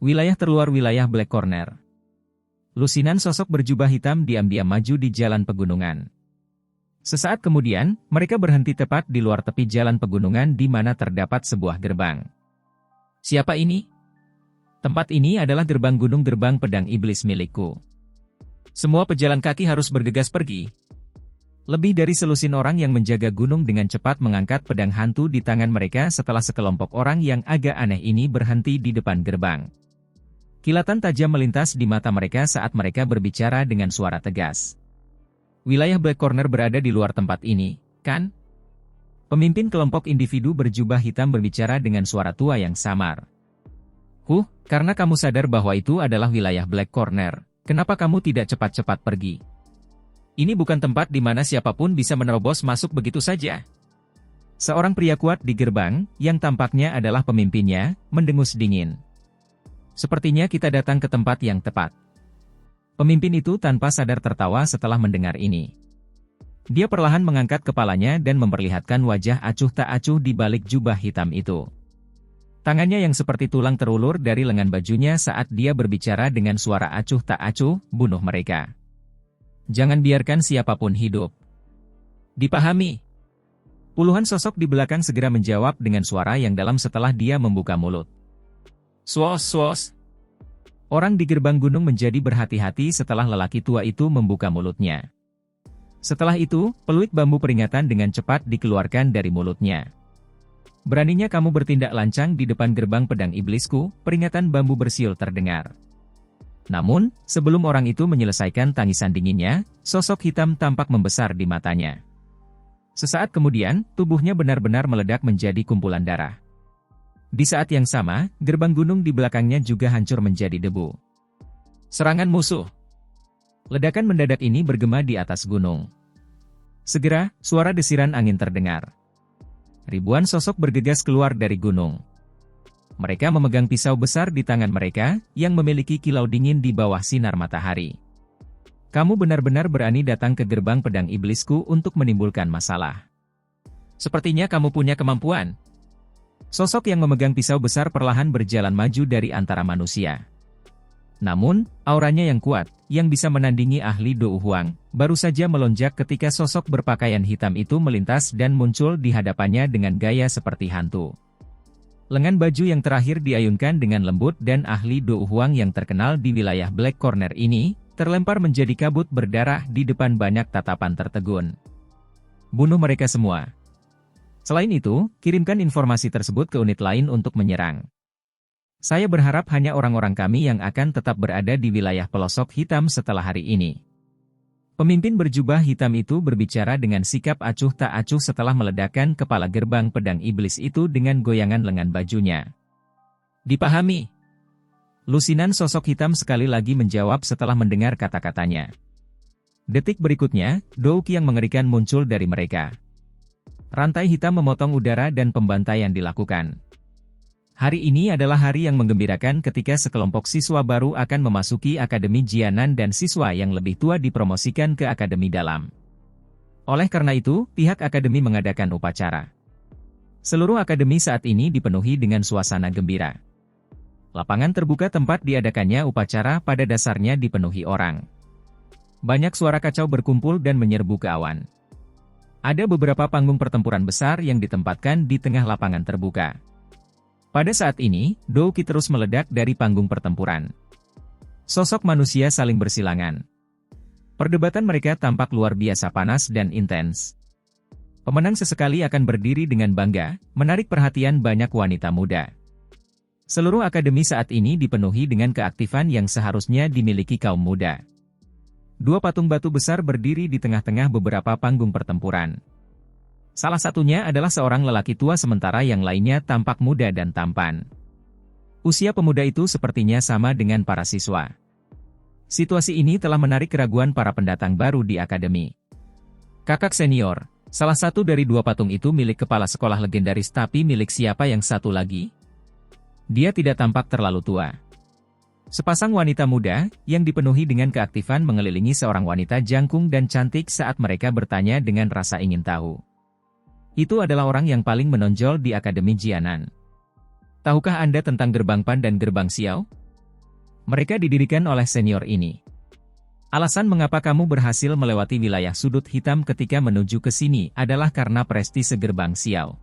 Wilayah terluar wilayah Black Corner. Lusinan sosok berjubah hitam diam-diam maju di jalan pegunungan. Sesaat kemudian, mereka berhenti tepat di luar tepi jalan pegunungan di mana terdapat sebuah gerbang. Siapa ini? Tempat ini adalah gerbang gunung gerbang pedang iblis milikku. Semua pejalan kaki harus bergegas pergi. Lebih dari selusin orang yang menjaga gunung dengan cepat mengangkat pedang hantu di tangan mereka setelah sekelompok orang yang agak aneh ini berhenti di depan gerbang. Kilatan tajam melintas di mata mereka saat mereka berbicara dengan suara tegas. Wilayah Black Corner berada di luar tempat ini, kan? Pemimpin kelompok individu berjubah hitam berbicara dengan suara tua yang samar. Karena kamu sadar bahwa itu adalah wilayah Black Corner, kenapa kamu tidak cepat-cepat pergi? Ini bukan tempat di mana siapapun bisa menerobos masuk begitu saja. Seorang pria kuat di gerbang, yang tampaknya adalah pemimpinnya, mendengus dingin. Sepertinya kita datang ke tempat yang tepat. Pemimpin itu tanpa sadar tertawa setelah mendengar ini. Dia perlahan mengangkat kepalanya dan memperlihatkan wajah acuh tak acuh di balik jubah hitam itu. Tangannya yang seperti tulang terulur dari lengan bajunya saat dia berbicara dengan suara acuh tak acuh, bunuh mereka. Jangan biarkan siapapun hidup. Dipahami? Puluhan sosok di belakang segera menjawab dengan suara yang dalam setelah dia membuka mulut. Swos. Orang di gerbang gunung menjadi berhati-hati setelah lelaki tua itu membuka mulutnya. Setelah itu, peluit bambu peringatan dengan cepat dikeluarkan dari mulutnya. Beraninya kamu bertindak lancang di depan gerbang pedang iblisku, peringatan bambu bersiul terdengar. Namun, sebelum orang itu menyelesaikan tangisan dinginnya, sosok hitam tampak membesar di matanya. Sesaat kemudian, tubuhnya benar-benar meledak menjadi kumpulan darah. Di saat yang sama, gerbang gunung di belakangnya juga hancur menjadi debu. Serangan musuh. Ledakan mendadak ini bergema di atas gunung. Segera, suara desiran angin terdengar. Ribuan sosok bergegas keluar dari gunung. Mereka memegang pisau besar di tangan mereka, yang memiliki kilau dingin di bawah sinar matahari. Kamu benar-benar berani datang ke gerbang pedang iblisku untuk menimbulkan masalah. Sepertinya kamu punya kemampuan. Sosok yang memegang pisau besar perlahan berjalan maju dari antara manusia. Namun, auranya yang kuat, yang bisa menandingi ahli Dou Huang, baru saja melonjak ketika sosok berpakaian hitam itu melintas dan muncul di hadapannya dengan gaya seperti hantu. Lengan baju yang terakhir diayunkan dengan lembut dan ahli Dou Huang yang terkenal di wilayah Black Corner ini, terlempar menjadi kabut berdarah di depan banyak tatapan tertegun. Bunuh mereka semua. Selain itu, kirimkan informasi tersebut ke unit lain untuk menyerang. Saya berharap hanya orang-orang kami yang akan tetap berada di wilayah pelosok hitam setelah hari ini. Pemimpin berjubah hitam itu berbicara dengan sikap acuh tak acuh setelah meledakkan kepala gerbang pedang iblis itu dengan goyangan lengan bajunya. Dipahami? Lusinan sosok hitam sekali lagi menjawab setelah mendengar kata-katanya. Detik berikutnya, Douki yang mengerikan muncul dari mereka. Rantai hitam memotong udara dan pembantaian dilakukan. Hari ini adalah hari yang menggembirakan ketika sekelompok siswa baru akan memasuki Akademi Jianan dan siswa yang lebih tua dipromosikan ke Akademi Dalam. Oleh karena itu, pihak Akademi mengadakan upacara. Seluruh Akademi saat ini dipenuhi dengan suasana gembira. Lapangan terbuka tempat diadakannya upacara pada dasarnya dipenuhi orang. Banyak suara kacau berkumpul dan menyerbu ke awan. Ada beberapa panggung pertempuran besar yang ditempatkan di tengah lapangan terbuka. Pada saat ini, Douki terus meledak dari panggung pertempuran. Sosok manusia saling bersilangan. Perdebatan mereka tampak luar biasa panas dan intens. Pemenang sesekali akan berdiri dengan bangga, menarik perhatian banyak wanita muda. Seluruh akademi saat ini dipenuhi dengan keaktifan yang seharusnya dimiliki kaum muda. Dua patung batu besar berdiri di tengah-tengah beberapa panggung pertempuran. Salah satunya adalah seorang lelaki tua sementara yang lainnya tampak muda dan tampan. Usia pemuda itu sepertinya sama dengan para siswa. Situasi ini telah menarik keraguan para pendatang baru di akademi. Kakak senior, salah satu dari dua patung itu milik kepala sekolah legendaris tapi milik siapa yang satu lagi? Dia tidak tampak terlalu tua. Sepasang wanita muda, yang dipenuhi dengan keaktifan mengelilingi seorang wanita jangkung dan cantik saat mereka bertanya dengan rasa ingin tahu. Itu adalah orang yang paling menonjol di Akademi Jianan. Tahukah Anda tentang Gerbang Pan dan Gerbang Xiao? Mereka didirikan oleh senior ini. Alasan mengapa kamu berhasil melewati wilayah sudut hitam ketika menuju ke sini adalah karena prestise gerbang Xiao.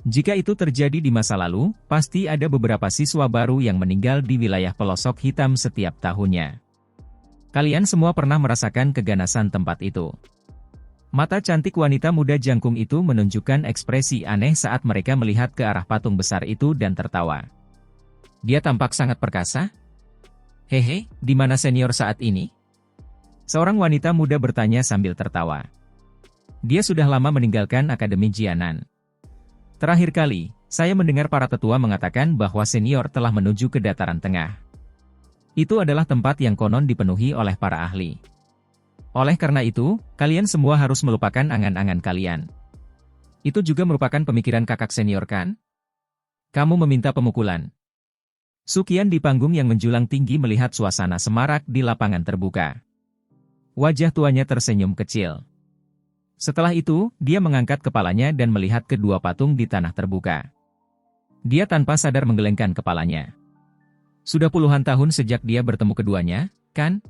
Jika itu terjadi di masa lalu, pasti ada beberapa siswa baru yang meninggal di wilayah pelosok hitam setiap tahunnya. Kalian semua pernah merasakan keganasan tempat itu. Mata cantik wanita muda jangkung itu menunjukkan ekspresi aneh saat mereka melihat ke arah patung besar itu dan tertawa. Dia tampak sangat perkasa. Hehe, di mana senior saat ini? Seorang wanita muda bertanya sambil tertawa. Dia sudah lama meninggalkan Akademi Jianan. Terakhir kali, saya mendengar para tetua mengatakan bahwa senior telah menuju ke dataran tengah. Itu adalah tempat yang konon dipenuhi oleh para ahli. Oleh karena itu, kalian semua harus melupakan angan-angan kalian. Itu juga merupakan pemikiran kakak senior kan? Kamu meminta pemukulan. Sukian di panggung yang menjulang tinggi melihat suasana semarak di lapangan terbuka. Wajah tuanya tersenyum kecil. Setelah itu, dia mengangkat kepalanya dan melihat kedua patung di tanah terbuka. Dia tanpa sadar menggelengkan kepalanya. Sudah puluhan tahun sejak dia bertemu keduanya, kan?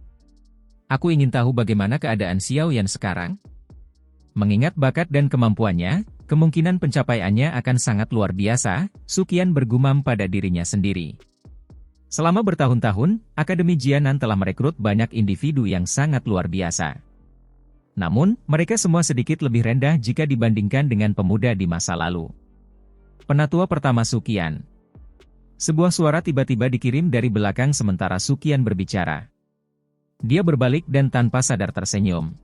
Aku ingin tahu bagaimana keadaan Xiao Yan sekarang. Mengingat bakat dan kemampuannya, kemungkinan pencapaiannya akan sangat luar biasa, Sukian bergumam pada dirinya sendiri. Selama bertahun-tahun, Akademi Jianan telah merekrut banyak individu yang sangat luar biasa. Namun, mereka semua sedikit lebih rendah jika dibandingkan dengan pemuda di masa lalu. Penatua pertama Sukian. Sebuah suara tiba-tiba dikirim dari belakang sementara Sukian berbicara. Dia berbalik dan tanpa sadar tersenyum.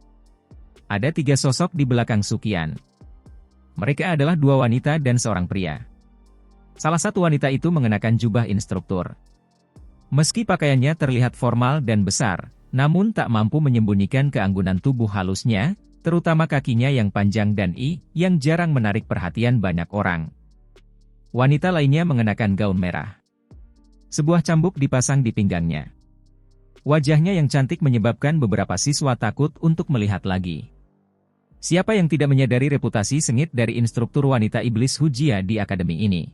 Ada 3 sosok di belakang Sukian. Mereka adalah 2 wanita dan seorang pria. Salah satu wanita itu mengenakan jubah instruktur. Meski pakaiannya terlihat formal dan besar, namun tak mampu menyembunyikan keanggunan tubuh halusnya, terutama kakinya yang panjang dan yang jarang menarik perhatian banyak orang. Wanita lainnya mengenakan gaun merah. Sebuah cambuk dipasang di pinggangnya. Wajahnya yang cantik menyebabkan beberapa siswa takut untuk melihat lagi. Siapa yang tidak menyadari reputasi sengit dari instruktur wanita iblis Hujia di akademi ini?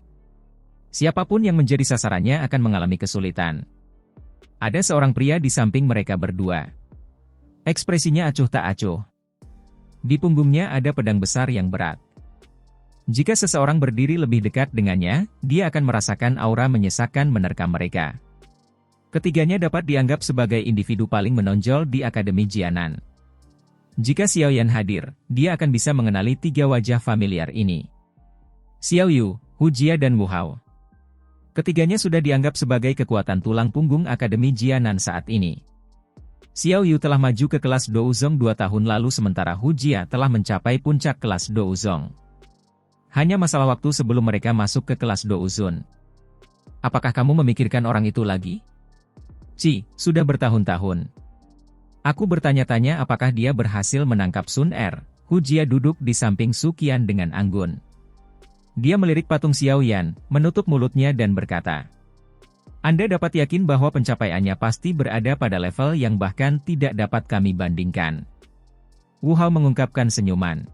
Siapapun yang menjadi sasarannya akan mengalami kesulitan. Ada seorang pria di samping mereka berdua. Ekspresinya acuh tak acuh. Di punggungnya ada pedang besar yang berat. Jika seseorang berdiri lebih dekat dengannya, dia akan merasakan aura menyesakkan menerkam mereka. Ketiganya dapat dianggap sebagai individu paling menonjol di Akademi Jianan. Jika Xiao Yan hadir, dia akan bisa mengenali 3 wajah familiar ini. Xiao Yu, Hujia dan Wu Hao. Ketiganya sudah dianggap sebagai kekuatan tulang punggung Akademi Jianan saat ini. Xiao Yu telah maju ke kelas Douzong 2 tahun lalu sementara Hujia telah mencapai puncak kelas Douzong. Hanya masalah waktu sebelum mereka masuk ke kelas Douzun. Apakah kamu memikirkan orang itu lagi? Sudah bertahun-tahun. Aku bertanya-tanya apakah dia berhasil menangkap Sun Er. Hujia duduk di samping Sukian dengan anggun. Dia melirik patung Xiao Yan, menutup mulutnya dan berkata, Anda dapat yakin bahwa pencapaiannya pasti berada pada level yang bahkan tidak dapat kami bandingkan. Wu Hao mengungkapkan senyuman.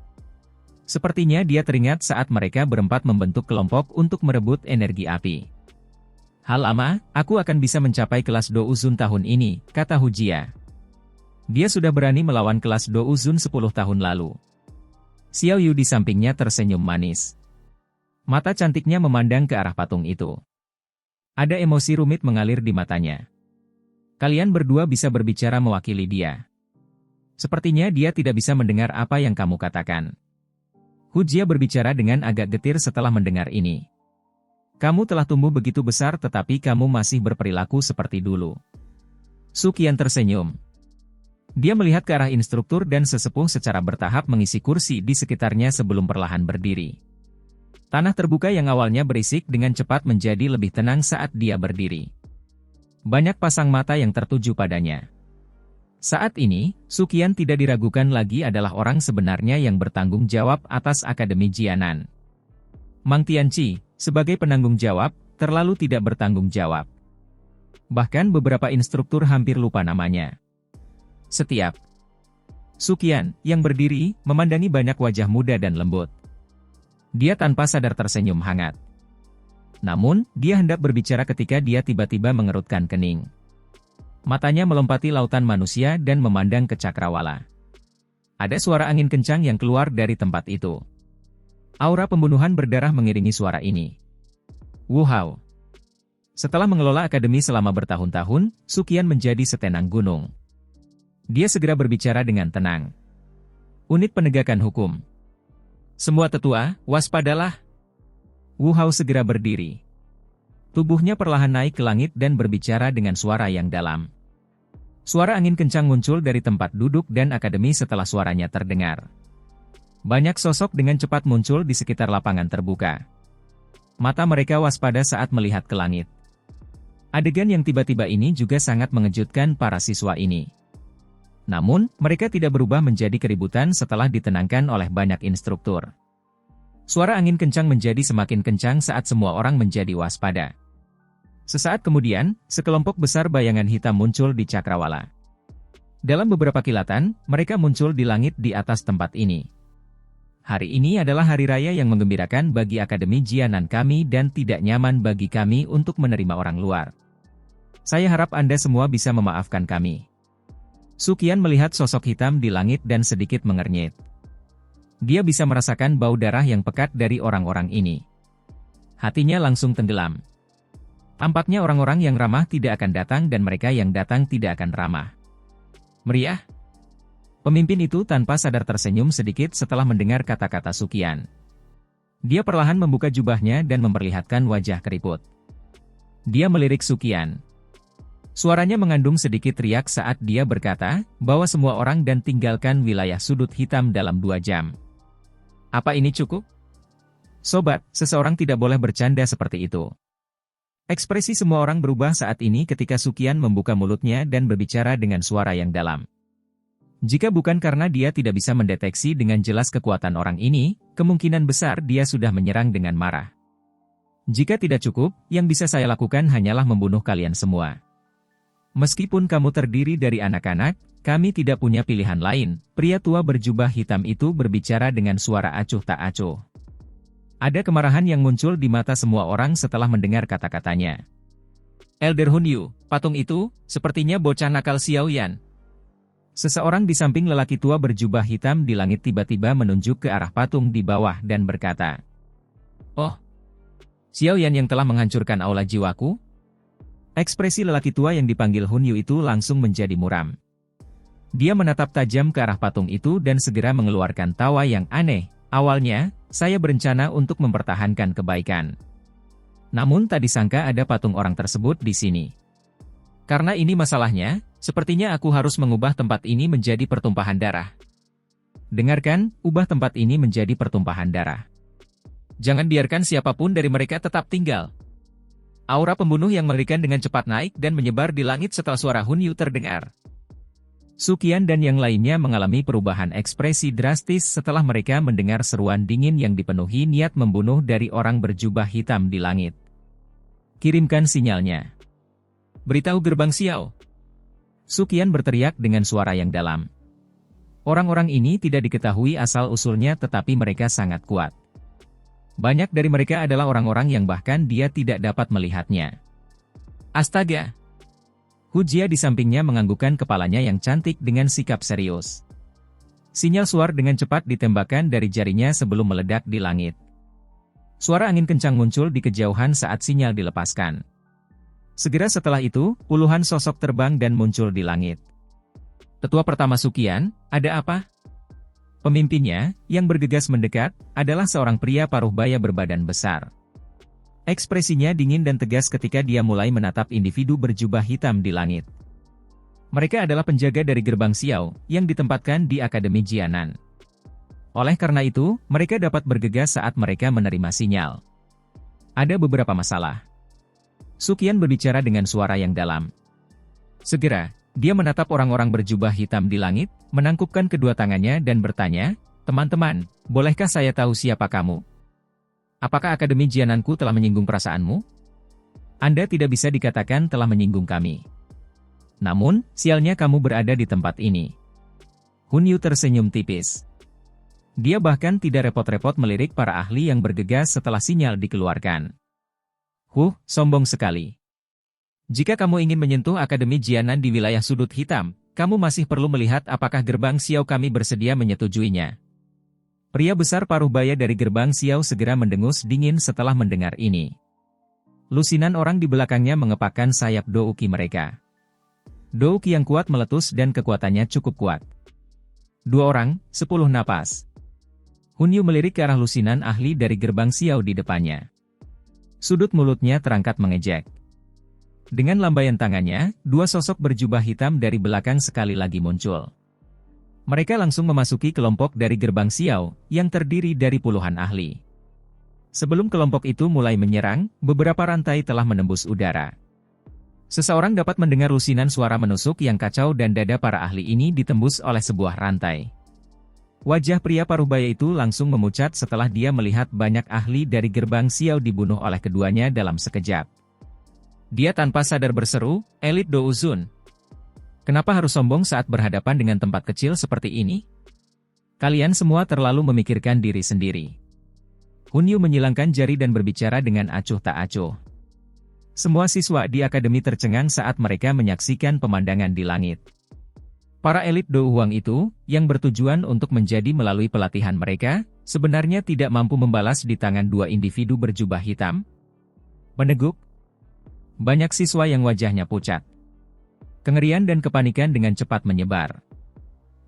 Sepertinya dia teringat saat mereka berempat membentuk kelompok untuk merebut energi api. Hal lama, aku akan bisa mencapai kelas Douzun tahun ini, kata Hujia. Dia sudah berani melawan kelas Douzun 10 tahun lalu. Xiao Yu di sampingnya tersenyum manis. Mata cantiknya memandang ke arah patung itu. Ada emosi rumit mengalir di matanya. Kalian berdua bisa berbicara mewakili dia. Sepertinya dia tidak bisa mendengar apa yang kamu katakan. Hujia berbicara dengan agak getir setelah mendengar ini. Kamu telah tumbuh begitu besar tetapi kamu masih berperilaku seperti dulu. Sukian tersenyum. Dia melihat ke arah instruktur dan sesepuh secara bertahap mengisi kursi di sekitarnya sebelum perlahan berdiri. Tanah terbuka yang awalnya berisik dengan cepat menjadi lebih tenang saat dia berdiri. Banyak pasang mata yang tertuju padanya. Saat ini, Sukian tidak diragukan lagi adalah orang sebenarnya yang bertanggung jawab atas Akademi Jianan. Mang Tianqi, sebagai penanggung jawab, terlalu tidak bertanggung jawab. Bahkan beberapa instruktur hampir lupa namanya. Setiap Sukian, yang berdiri, memandangi banyak wajah muda dan lembut. Dia tanpa sadar tersenyum hangat. Namun, dia hendak berbicara ketika dia tiba-tiba mengerutkan kening. Matanya melompati lautan manusia dan memandang ke cakrawala. Ada suara angin kencang yang keluar dari tempat itu. Aura pembunuhan berdarah mengiringi suara ini. Wu Hao. Setelah mengelola akademi selama bertahun-tahun, Suqian menjadi setenang gunung. Dia segera berbicara dengan tenang. Unit penegakan hukum. Semua tetua, waspadalah. Wu Hao segera berdiri. Tubuhnya perlahan naik ke langit dan berbicara dengan suara yang dalam. Suara angin kencang muncul dari tempat duduk dan akademi setelah suaranya terdengar. Banyak sosok dengan cepat muncul di sekitar lapangan terbuka. Mata mereka waspada saat melihat ke langit. Adegan yang tiba-tiba ini juga sangat mengejutkan para siswa ini. Namun, mereka tidak berubah menjadi keributan setelah ditenangkan oleh banyak instruktur. Suara angin kencang menjadi semakin kencang saat semua orang menjadi waspada. Sesaat kemudian, sekelompok besar bayangan hitam muncul di cakrawala. Dalam beberapa kilatan, mereka muncul di langit di atas tempat ini. Hari ini adalah hari raya yang menggembirakan bagi Akademi Jianan kami dan tidak nyaman bagi kami untuk menerima orang luar. Saya harap Anda semua bisa memaafkan kami. Suqian melihat sosok hitam di langit dan sedikit mengernyit. Dia bisa merasakan bau darah yang pekat dari orang-orang ini. Hatinya langsung tenggelam. Tampaknya orang-orang yang ramah tidak akan datang dan mereka yang datang tidak akan ramah. Meriah? Pemimpin itu tanpa sadar tersenyum sedikit setelah mendengar kata-kata Suqian. Dia perlahan membuka jubahnya dan memperlihatkan wajah keriput. Dia melirik Suqian. Suaranya mengandung sedikit riak saat dia berkata, bahwa semua orang dan tinggalkan wilayah sudut hitam dalam 2 jam. Apa ini cukup? Sobat, seseorang tidak boleh bercanda seperti itu. Ekspresi semua orang berubah saat ini ketika Suqian membuka mulutnya dan berbicara dengan suara yang dalam. Jika bukan karena dia tidak bisa mendeteksi dengan jelas kekuatan orang ini, kemungkinan besar dia sudah menyerang dengan marah. Jika tidak cukup, yang bisa saya lakukan hanyalah membunuh kalian semua. Meskipun kamu terdiri dari anak-anak, kami tidak punya pilihan lain. Pria tua berjubah hitam itu berbicara dengan suara acuh tak acuh. Ada kemarahan yang muncul di mata semua orang setelah mendengar kata-katanya. Elder Hun Yu, patung itu, sepertinya bocah nakal Xiao Yan. Seseorang di samping lelaki tua berjubah hitam di langit tiba-tiba menunjuk ke arah patung di bawah dan berkata, "Oh, Xiao Yan yang telah menghancurkan aula jiwaku?" Ekspresi lelaki tua yang dipanggil Hun Yu itu langsung menjadi muram. Dia menatap tajam ke arah patung itu dan segera mengeluarkan tawa yang aneh. Awalnya, saya berencana untuk mempertahankan kebaikan. Namun tak disangka ada patung orang tersebut di sini. Karena ini masalahnya, sepertinya aku harus mengubah tempat ini menjadi pertumpahan darah. Dengarkan, ubah tempat ini menjadi pertumpahan darah. Jangan biarkan siapapun dari mereka tetap tinggal. Aura pembunuh yang mengerikan dengan cepat naik dan menyebar di langit setelah suara Hun Yu terdengar. Suqian dan yang lainnya mengalami perubahan ekspresi drastis setelah mereka mendengar seruan dingin yang dipenuhi niat membunuh dari orang berjubah hitam di langit. Kirimkan sinyalnya. Beritahu gerbang Xiao. Suqian berteriak dengan suara yang dalam. Orang-orang ini tidak diketahui asal-usulnya tetapi mereka sangat kuat. Banyak dari mereka adalah orang-orang yang bahkan dia tidak dapat melihatnya. Astaga! Hu Jia di sampingnya menganggukkan kepalanya yang cantik dengan sikap serius. Sinyal suar dengan cepat ditembakkan dari jarinya sebelum meledak di langit. Suara angin kencang muncul di kejauhan saat sinyal dilepaskan. Segera setelah itu, puluhan sosok terbang dan muncul di langit. Tetua pertama Suqian, ada apa? Pemimpinnya, yang bergegas mendekat, adalah seorang pria paruh baya berbadan besar. Ekspresinya dingin dan tegas ketika dia mulai menatap individu berjubah hitam di langit. Mereka adalah penjaga dari gerbang Xiao, yang ditempatkan di Akademi Jianan. Oleh karena itu, mereka dapat bergegas saat mereka menerima sinyal. Ada beberapa masalah. Suqian berbicara dengan suara yang dalam. Segera, dia menatap orang-orang berjubah hitam di langit, menangkupkan kedua tangannya dan bertanya, "Teman-teman, bolehkah saya tahu siapa kamu? Apakah Akademi Jiananku telah menyinggung perasaanmu? Anda tidak bisa dikatakan telah menyinggung kami. Namun, sialnya kamu berada di tempat ini." Hun Yu tersenyum tipis. Dia bahkan tidak repot-repot melirik para ahli yang bergegas setelah sinyal dikeluarkan. Sombong sekali. Jika kamu ingin menyentuh Akademi Jianan di wilayah sudut hitam, kamu masih perlu melihat apakah gerbang Xiao kami bersedia menyetujuinya. Pria besar paruh baya dari gerbang Xiao segera mendengus dingin setelah mendengar ini. Lusinan orang di belakangnya mengepakkan sayap Douki mereka. Douki yang kuat meletus dan kekuatannya cukup kuat. 2 orang, 10 napas. Hunyu melirik ke arah lusinan ahli dari gerbang Xiao di depannya. Sudut mulutnya terangkat mengejek. Dengan lambaian tangannya, 2 sosok berjubah hitam dari belakang sekali lagi muncul. Mereka langsung memasuki kelompok dari gerbang Xiao, yang terdiri dari puluhan ahli. Sebelum kelompok itu mulai menyerang, beberapa rantai telah menembus udara. Seseorang dapat mendengar lusinan suara menusuk yang kacau dan dada para ahli ini ditembus oleh sebuah rantai. Wajah pria paruh baya itu langsung memucat setelah dia melihat banyak ahli dari gerbang Xiao dibunuh oleh keduanya dalam sekejap. Dia tanpa sadar berseru, "Elit Douzun. Kenapa harus sombong saat berhadapan dengan tempat kecil seperti ini? Kalian semua terlalu memikirkan diri sendiri." Hunyu menyilangkan jari dan berbicara dengan acuh tak acuh. Semua siswa di akademi tercengang saat mereka menyaksikan pemandangan di langit. Para elit Dou Huang itu, yang bertujuan untuk menjadi melalui pelatihan mereka, sebenarnya tidak mampu membalas di tangan 2 individu berjubah hitam. Meneguk. Banyak siswa yang wajahnya pucat. Kengerian dan kepanikan dengan cepat menyebar.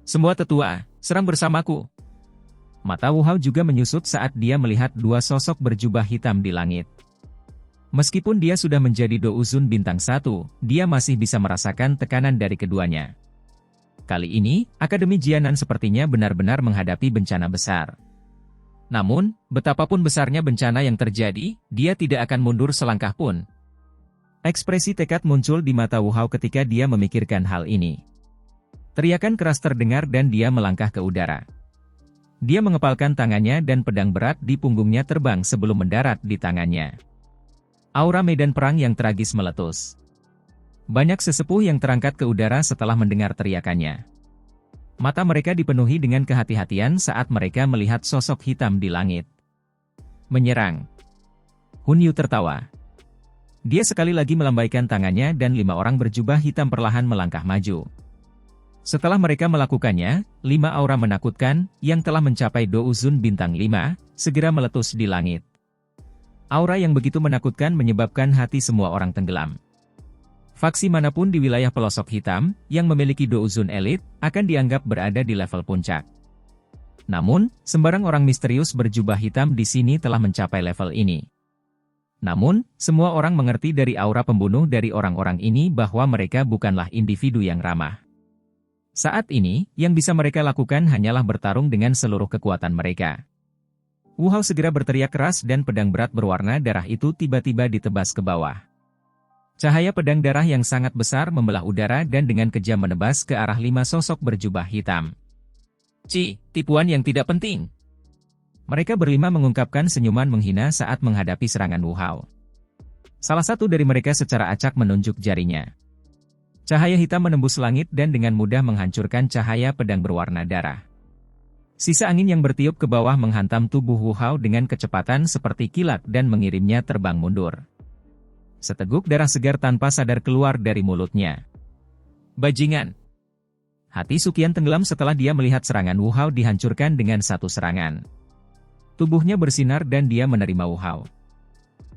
"Semua tetua, serang bersamaku." Mata Wu Hao juga menyusut saat dia melihat 2 sosok berjubah hitam di langit. Meskipun dia sudah menjadi Douzun bintang 1, dia masih bisa merasakan tekanan dari keduanya. Kali ini, Akademi Jianan sepertinya benar-benar menghadapi bencana besar. Namun, betapapun besarnya bencana yang terjadi, dia tidak akan mundur selangkah pun. Ekspresi tekad muncul di mata Wu Hao ketika dia memikirkan hal ini. Teriakan keras terdengar dan dia melangkah ke udara. Dia mengepalkan tangannya dan pedang berat di punggungnya terbang sebelum mendarat di tangannya. Aura medan perang yang tragis meletus. Banyak sesepuh yang terangkat ke udara setelah mendengar teriakannya. Mata mereka dipenuhi dengan kehati-hatian saat mereka melihat sosok hitam di langit. Menyerang. Hunyu tertawa. Dia sekali lagi melambaikan tangannya dan 5 orang berjubah hitam perlahan melangkah maju. Setelah mereka melakukannya, 5 aura menakutkan, yang telah mencapai Douzun bintang 5, segera meletus di langit. Aura yang begitu menakutkan menyebabkan hati semua orang tenggelam. Faksi manapun di wilayah pelosok hitam, yang memiliki Douzun elit, akan dianggap berada di level puncak. Namun, sembarang orang misterius berjubah hitam di sini telah mencapai level ini. Namun, semua orang mengerti dari aura pembunuh dari orang-orang ini bahwa mereka bukanlah individu yang ramah. Saat ini, yang bisa mereka lakukan hanyalah bertarung dengan seluruh kekuatan mereka. Wu Hao segera berteriak keras dan pedang berat berwarna darah itu tiba-tiba ditebas ke bawah. Cahaya pedang darah yang sangat besar membelah udara dan dengan kejam menebas ke arah 5 sosok berjubah hitam. Tipuan yang tidak penting. Mereka berlima mengungkapkan senyuman menghina saat menghadapi serangan Wu Hao. Salah satu dari mereka secara acak menunjuk jarinya. Cahaya hitam menembus langit dan dengan mudah menghancurkan cahaya pedang berwarna darah. Sisa angin yang bertiup ke bawah menghantam tubuh Wu Hao dengan kecepatan seperti kilat dan mengirimnya terbang mundur. Seteguk darah segar tanpa sadar keluar dari mulutnya. Bajingan! Hati Suqian tenggelam setelah dia melihat serangan Wu Hao dihancurkan dengan satu serangan. Tubuhnya bersinar dan dia menerima Wu Hao.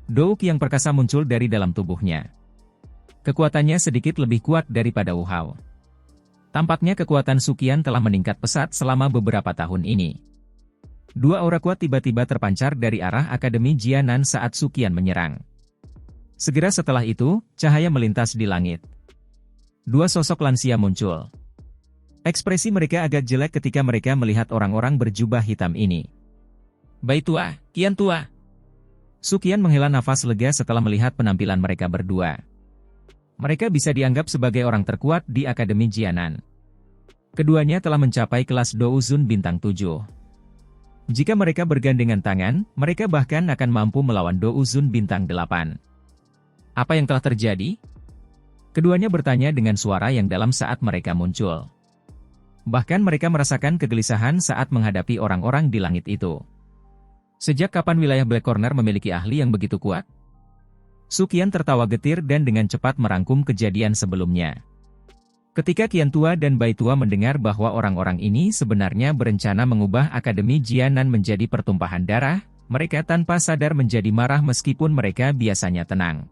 Douk yang perkasa muncul dari dalam tubuhnya. Kekuatannya sedikit lebih kuat daripada Wu Hao. Tampaknya kekuatan Suqian telah meningkat pesat selama beberapa tahun ini. 2 aura kuat tiba-tiba terpancar dari arah Akademi Jianan saat Suqian menyerang. Segera setelah itu, cahaya melintas di langit. 2 sosok lansia muncul. Ekspresi mereka agak jelek ketika mereka melihat orang-orang berjubah hitam ini. "Bai tua, Kian tua." Suqian menghela nafas lega setelah melihat penampilan mereka berdua. Mereka bisa dianggap sebagai orang terkuat di Akademi Jianan. Keduanya telah mencapai kelas Douzun bintang 7. Jika mereka bergandengan tangan, mereka bahkan akan mampu melawan Douzun bintang 8. Apa yang telah terjadi? Keduanya bertanya dengan suara yang dalam saat mereka muncul. Bahkan mereka merasakan kegelisahan saat menghadapi orang-orang di langit itu. Sejak kapan wilayah Black Corner memiliki ahli yang begitu kuat? Su Qian tertawa getir dan dengan cepat merangkum kejadian sebelumnya. Ketika Qian Tua dan Bai Tua mendengar bahwa orang-orang ini sebenarnya berencana mengubah Akademi Jianan menjadi pertumpahan darah, mereka tanpa sadar menjadi marah meskipun mereka biasanya tenang.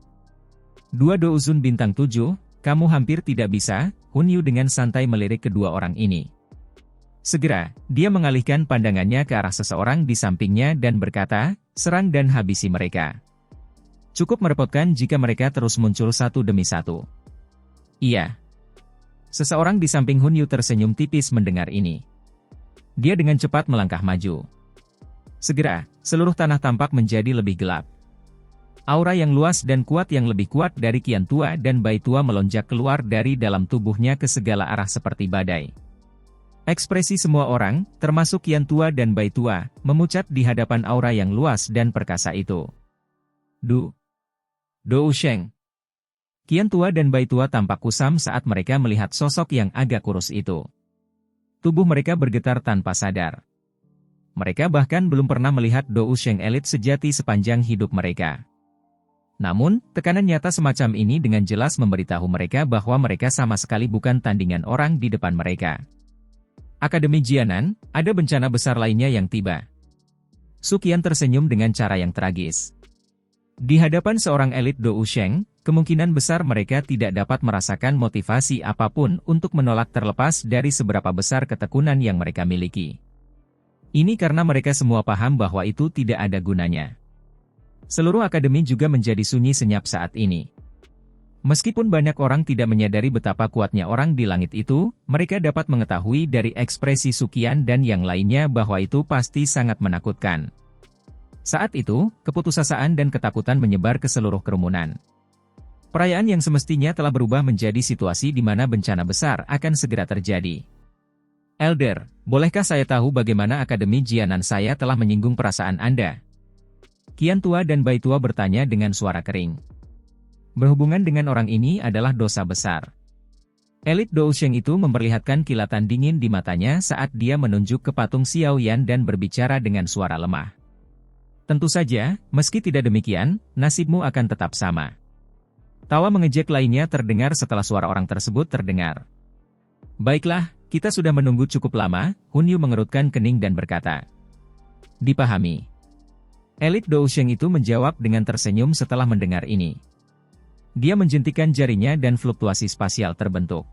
Dua Douzun bintang 7, kamu hampir tidak bisa, Hun Yu dengan santai melirik kedua orang ini. Segera, dia mengalihkan pandangannya ke arah seseorang di sampingnya dan berkata, serang dan habisi mereka. Cukup merepotkan jika mereka terus muncul satu demi satu. Iya. Seseorang di samping Hun Yu tersenyum tipis mendengar ini. Dia dengan cepat melangkah maju. Segera, seluruh tanah tampak menjadi lebih gelap. Aura yang luas dan kuat yang lebih kuat dari Qian Tua dan Bai Tua melonjak keluar dari dalam tubuhnya ke segala arah seperti badai. Ekspresi semua orang, termasuk Qian Tua dan Bai Tua, memucat di hadapan aura yang luas dan perkasa itu. Dou Sheng. Qian Tua dan Bai Tua tampak kusam saat mereka melihat sosok yang agak kurus itu. Tubuh mereka bergetar tanpa sadar. Mereka bahkan belum pernah melihat Dou Sheng elit sejati sepanjang hidup mereka. Namun, tekanan nyata semacam ini dengan jelas memberitahu mereka bahwa mereka sama sekali bukan tandingan orang di depan mereka. Akademi Jianan, ada bencana besar lainnya yang tiba. Su Qian tersenyum dengan cara yang tragis. Di hadapan seorang elit Dou Sheng, kemungkinan besar mereka tidak dapat merasakan motivasi apapun untuk menolak terlepas dari seberapa besar ketekunan yang mereka miliki. Ini karena mereka semua paham bahwa itu tidak ada gunanya. Seluruh akademi juga menjadi sunyi senyap saat ini. Meskipun banyak orang tidak menyadari betapa kuatnya orang di langit itu, mereka dapat mengetahui dari ekspresi Su Qian dan yang lainnya bahwa itu pasti sangat menakutkan. Saat itu, keputusasaan dan ketakutan menyebar ke seluruh kerumunan. Perayaan yang semestinya telah berubah menjadi situasi di mana bencana besar akan segera terjadi. Elder, bolehkah saya tahu bagaimana Akademi Jianan saya telah menyinggung perasaan Anda? Qian Tua dan Bai Tua bertanya dengan suara kering. Berhubungan dengan orang ini adalah dosa besar. Elit Dou Sheng itu memperlihatkan kilatan dingin di matanya saat dia menunjuk ke patung Xiao Yan dan berbicara dengan suara lemah. Tentu saja, meski tidak demikian, nasibmu akan tetap sama. Tawa mengejek lainnya terdengar setelah suara orang tersebut terdengar. Baiklah, kita sudah menunggu cukup lama, Hun Yu mengerutkan kening dan berkata. Dipahami. Elit Dou Sheng itu menjawab dengan tersenyum setelah mendengar ini. Dia menjentikan jarinya dan fluktuasi spasial terbentuk.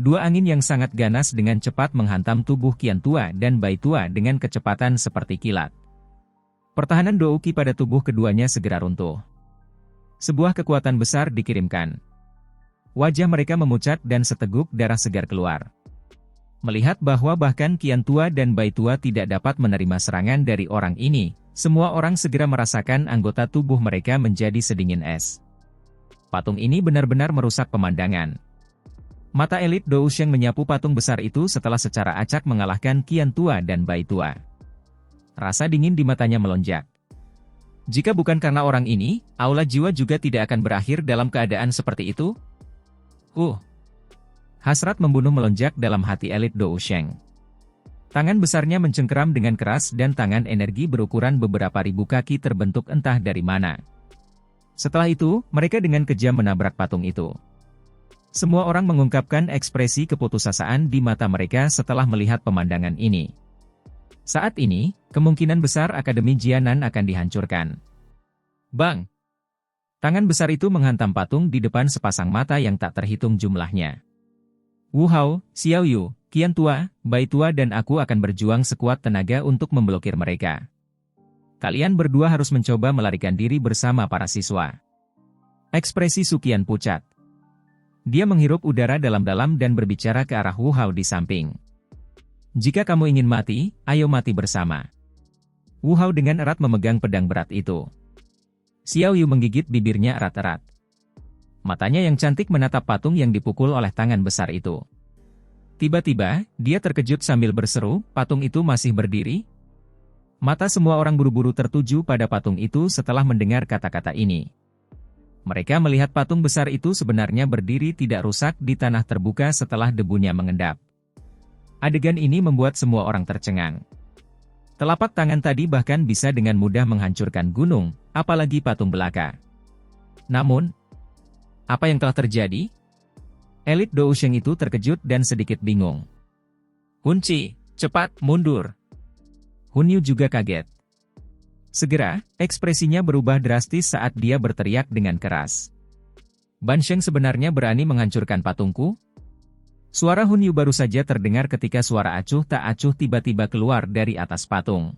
Dua angin yang sangat ganas dengan cepat menghantam tubuh Qian Tua dan Bai Tua dengan kecepatan seperti kilat. Pertahanan Dou Qi pada tubuh keduanya segera runtuh. Sebuah kekuatan besar dikirimkan. Wajah mereka memucat dan seteguk darah segar keluar. Melihat bahwa bahkan Qian Tua dan Bai Tua tidak dapat menerima serangan dari orang ini, semua orang segera merasakan anggota tubuh mereka menjadi sedingin es. Patung ini benar-benar merusak pemandangan. Mata elit Dou Sheng menyapu patung besar itu setelah secara acak mengalahkan Qian Tua dan Bai Tua. Rasa dingin di matanya melonjak. Jika bukan karena orang ini, aula jiwa juga tidak akan berakhir dalam keadaan seperti itu. Hasrat membunuh melonjak dalam hati elit Dou Sheng. Tangan besarnya mencengkeram dengan keras dan tangan energi berukuran beberapa ribu kaki terbentuk entah dari mana. Setelah itu, mereka dengan kejam menabrak patung itu. Semua orang mengungkapkan ekspresi keputusasaan di mata mereka setelah melihat pemandangan ini. Saat ini, kemungkinan besar Akademi Jianan akan dihancurkan. Bang! Tangan besar itu menghantam patung di depan sepasang mata yang tak terhitung jumlahnya. Wu Hao, Xiao Yu, Qian Tua, Bai Tua dan aku akan berjuang sekuat tenaga untuk memblokir mereka. Kalian berdua harus mencoba melarikan diri bersama para siswa. Ekspresi Su Qian pucat. Dia menghirup udara dalam-dalam dan berbicara ke arah Wu Hao di samping. Jika kamu ingin mati, ayo mati bersama. Wu Hao dengan erat memegang pedang berat itu. Xiao Yu menggigit bibirnya erat-erat. Matanya yang cantik menatap patung yang dipukul oleh tangan besar itu. Tiba-tiba, dia terkejut sambil berseru, patung itu masih berdiri? Mata semua orang buru-buru tertuju pada patung itu setelah mendengar kata-kata ini. Mereka melihat patung besar itu sebenarnya berdiri tidak rusak di tanah terbuka setelah debunya mengendap. Adegan ini membuat semua orang tercengang. Telapak tangan tadi bahkan bisa dengan mudah menghancurkan gunung, apalagi patung belaka. Namun, apa yang telah terjadi? Elit Dousheng itu terkejut dan sedikit bingung. "Hunci, cepat, mundur!" Hunyu juga kaget. Segera, ekspresinya berubah drastis saat dia berteriak dengan keras. "Ban Sheng sebenarnya berani menghancurkan patungku?" Suara Hunyu baru saja terdengar ketika suara acuh tak acuh tiba-tiba keluar dari atas patung.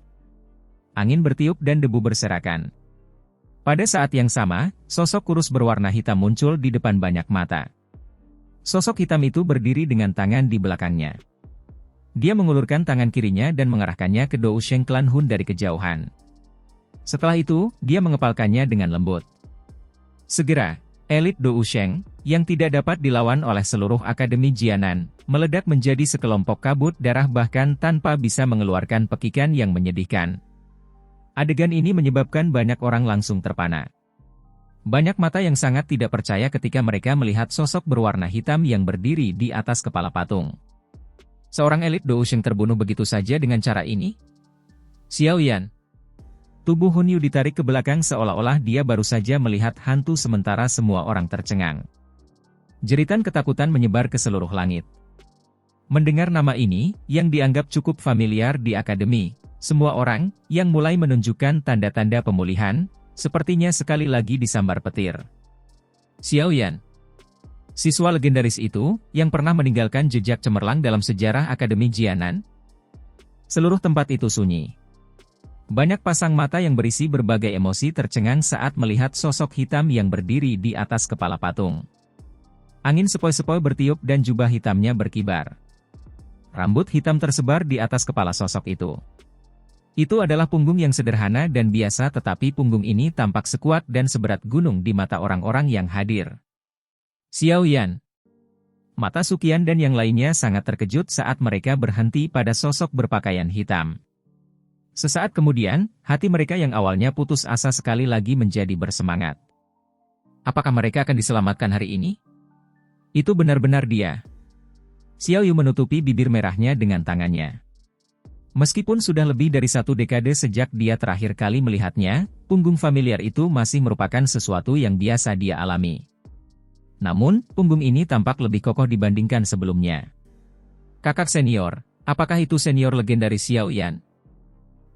Angin bertiup dan debu berserakan. Pada saat yang sama, sosok kurus berwarna hitam muncul di depan banyak mata. Sosok hitam itu berdiri dengan tangan di belakangnya. Dia mengulurkan tangan kirinya dan mengarahkannya ke Dousheng klan Hun dari kejauhan. Setelah itu, dia mengepalkannya dengan lembut. Segera, elit Dousheng, yang tidak dapat dilawan oleh seluruh Akademi Jianan, meledak menjadi sekelompok kabut darah bahkan tanpa bisa mengeluarkan pekikan yang menyedihkan. Adegan ini menyebabkan banyak orang langsung terpana. Banyak mata yang sangat tidak percaya ketika mereka melihat sosok berwarna hitam yang berdiri di atas kepala patung. Seorang elit Dousheng terbunuh begitu saja dengan cara ini? Xiao Yan. Tubuh Hunyu ditarik ke belakang seolah-olah dia baru saja melihat hantu sementara semua orang tercengang. Jeritan ketakutan menyebar ke seluruh langit. Mendengar nama ini, yang dianggap cukup familiar di akademi, semua orang, yang mulai menunjukkan tanda-tanda pemulihan, sepertinya sekali lagi disambar petir. Xiao Yan. Siswa legendaris itu, yang pernah meninggalkan jejak cemerlang dalam sejarah Akademi Jianan. Seluruh tempat itu sunyi. Banyak pasang mata yang berisi berbagai emosi tercengang saat melihat sosok hitam yang berdiri di atas kepala patung. Angin sepoi-sepoi bertiup dan jubah hitamnya berkibar. Rambut hitam tersebar di atas kepala sosok itu. Itu adalah punggung yang sederhana dan biasa tetapi punggung ini tampak sekuat dan seberat gunung di mata orang-orang yang hadir. Xiao Yan. Mata Suqian dan yang lainnya sangat terkejut saat mereka berhenti pada sosok berpakaian hitam. Sesaat kemudian, hati mereka yang awalnya putus asa sekali lagi menjadi bersemangat. Apakah mereka akan diselamatkan hari ini? Itu benar-benar dia. Xiao Yu menutupi bibir merahnya dengan tangannya. Meskipun sudah lebih dari 1 dekade sejak dia terakhir kali melihatnya, punggung familiar itu masih merupakan sesuatu yang biasa dia alami. Namun, punggung ini tampak lebih kokoh dibandingkan sebelumnya. Kakak senior, apakah itu senior legendaris Xiao Yan?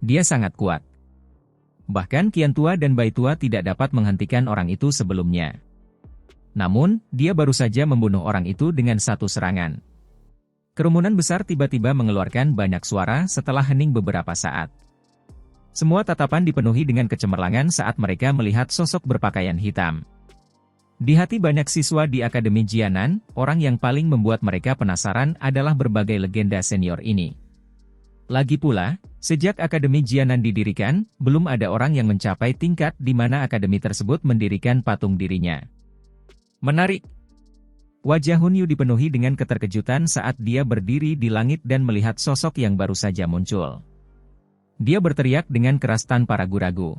Dia sangat kuat. Bahkan Qian Tua dan Bai Tua tidak dapat menghentikan orang itu sebelumnya. Namun, dia baru saja membunuh orang itu dengan satu serangan. Kerumunan besar tiba-tiba mengeluarkan banyak suara setelah hening beberapa saat. Semua tatapan dipenuhi dengan kecemerlangan saat mereka melihat sosok berpakaian hitam. Di hati banyak siswa di Akademi Jianan, orang yang paling membuat mereka penasaran adalah berbagai legenda senior ini. Lagi pula, sejak Akademi Jianan didirikan, belum ada orang yang mencapai tingkat di mana akademi tersebut mendirikan patung dirinya. Menarik. Wajah Hunyu dipenuhi dengan keterkejutan saat dia berdiri di langit dan melihat sosok yang baru saja muncul. Dia berteriak dengan keras tanpa ragu-ragu.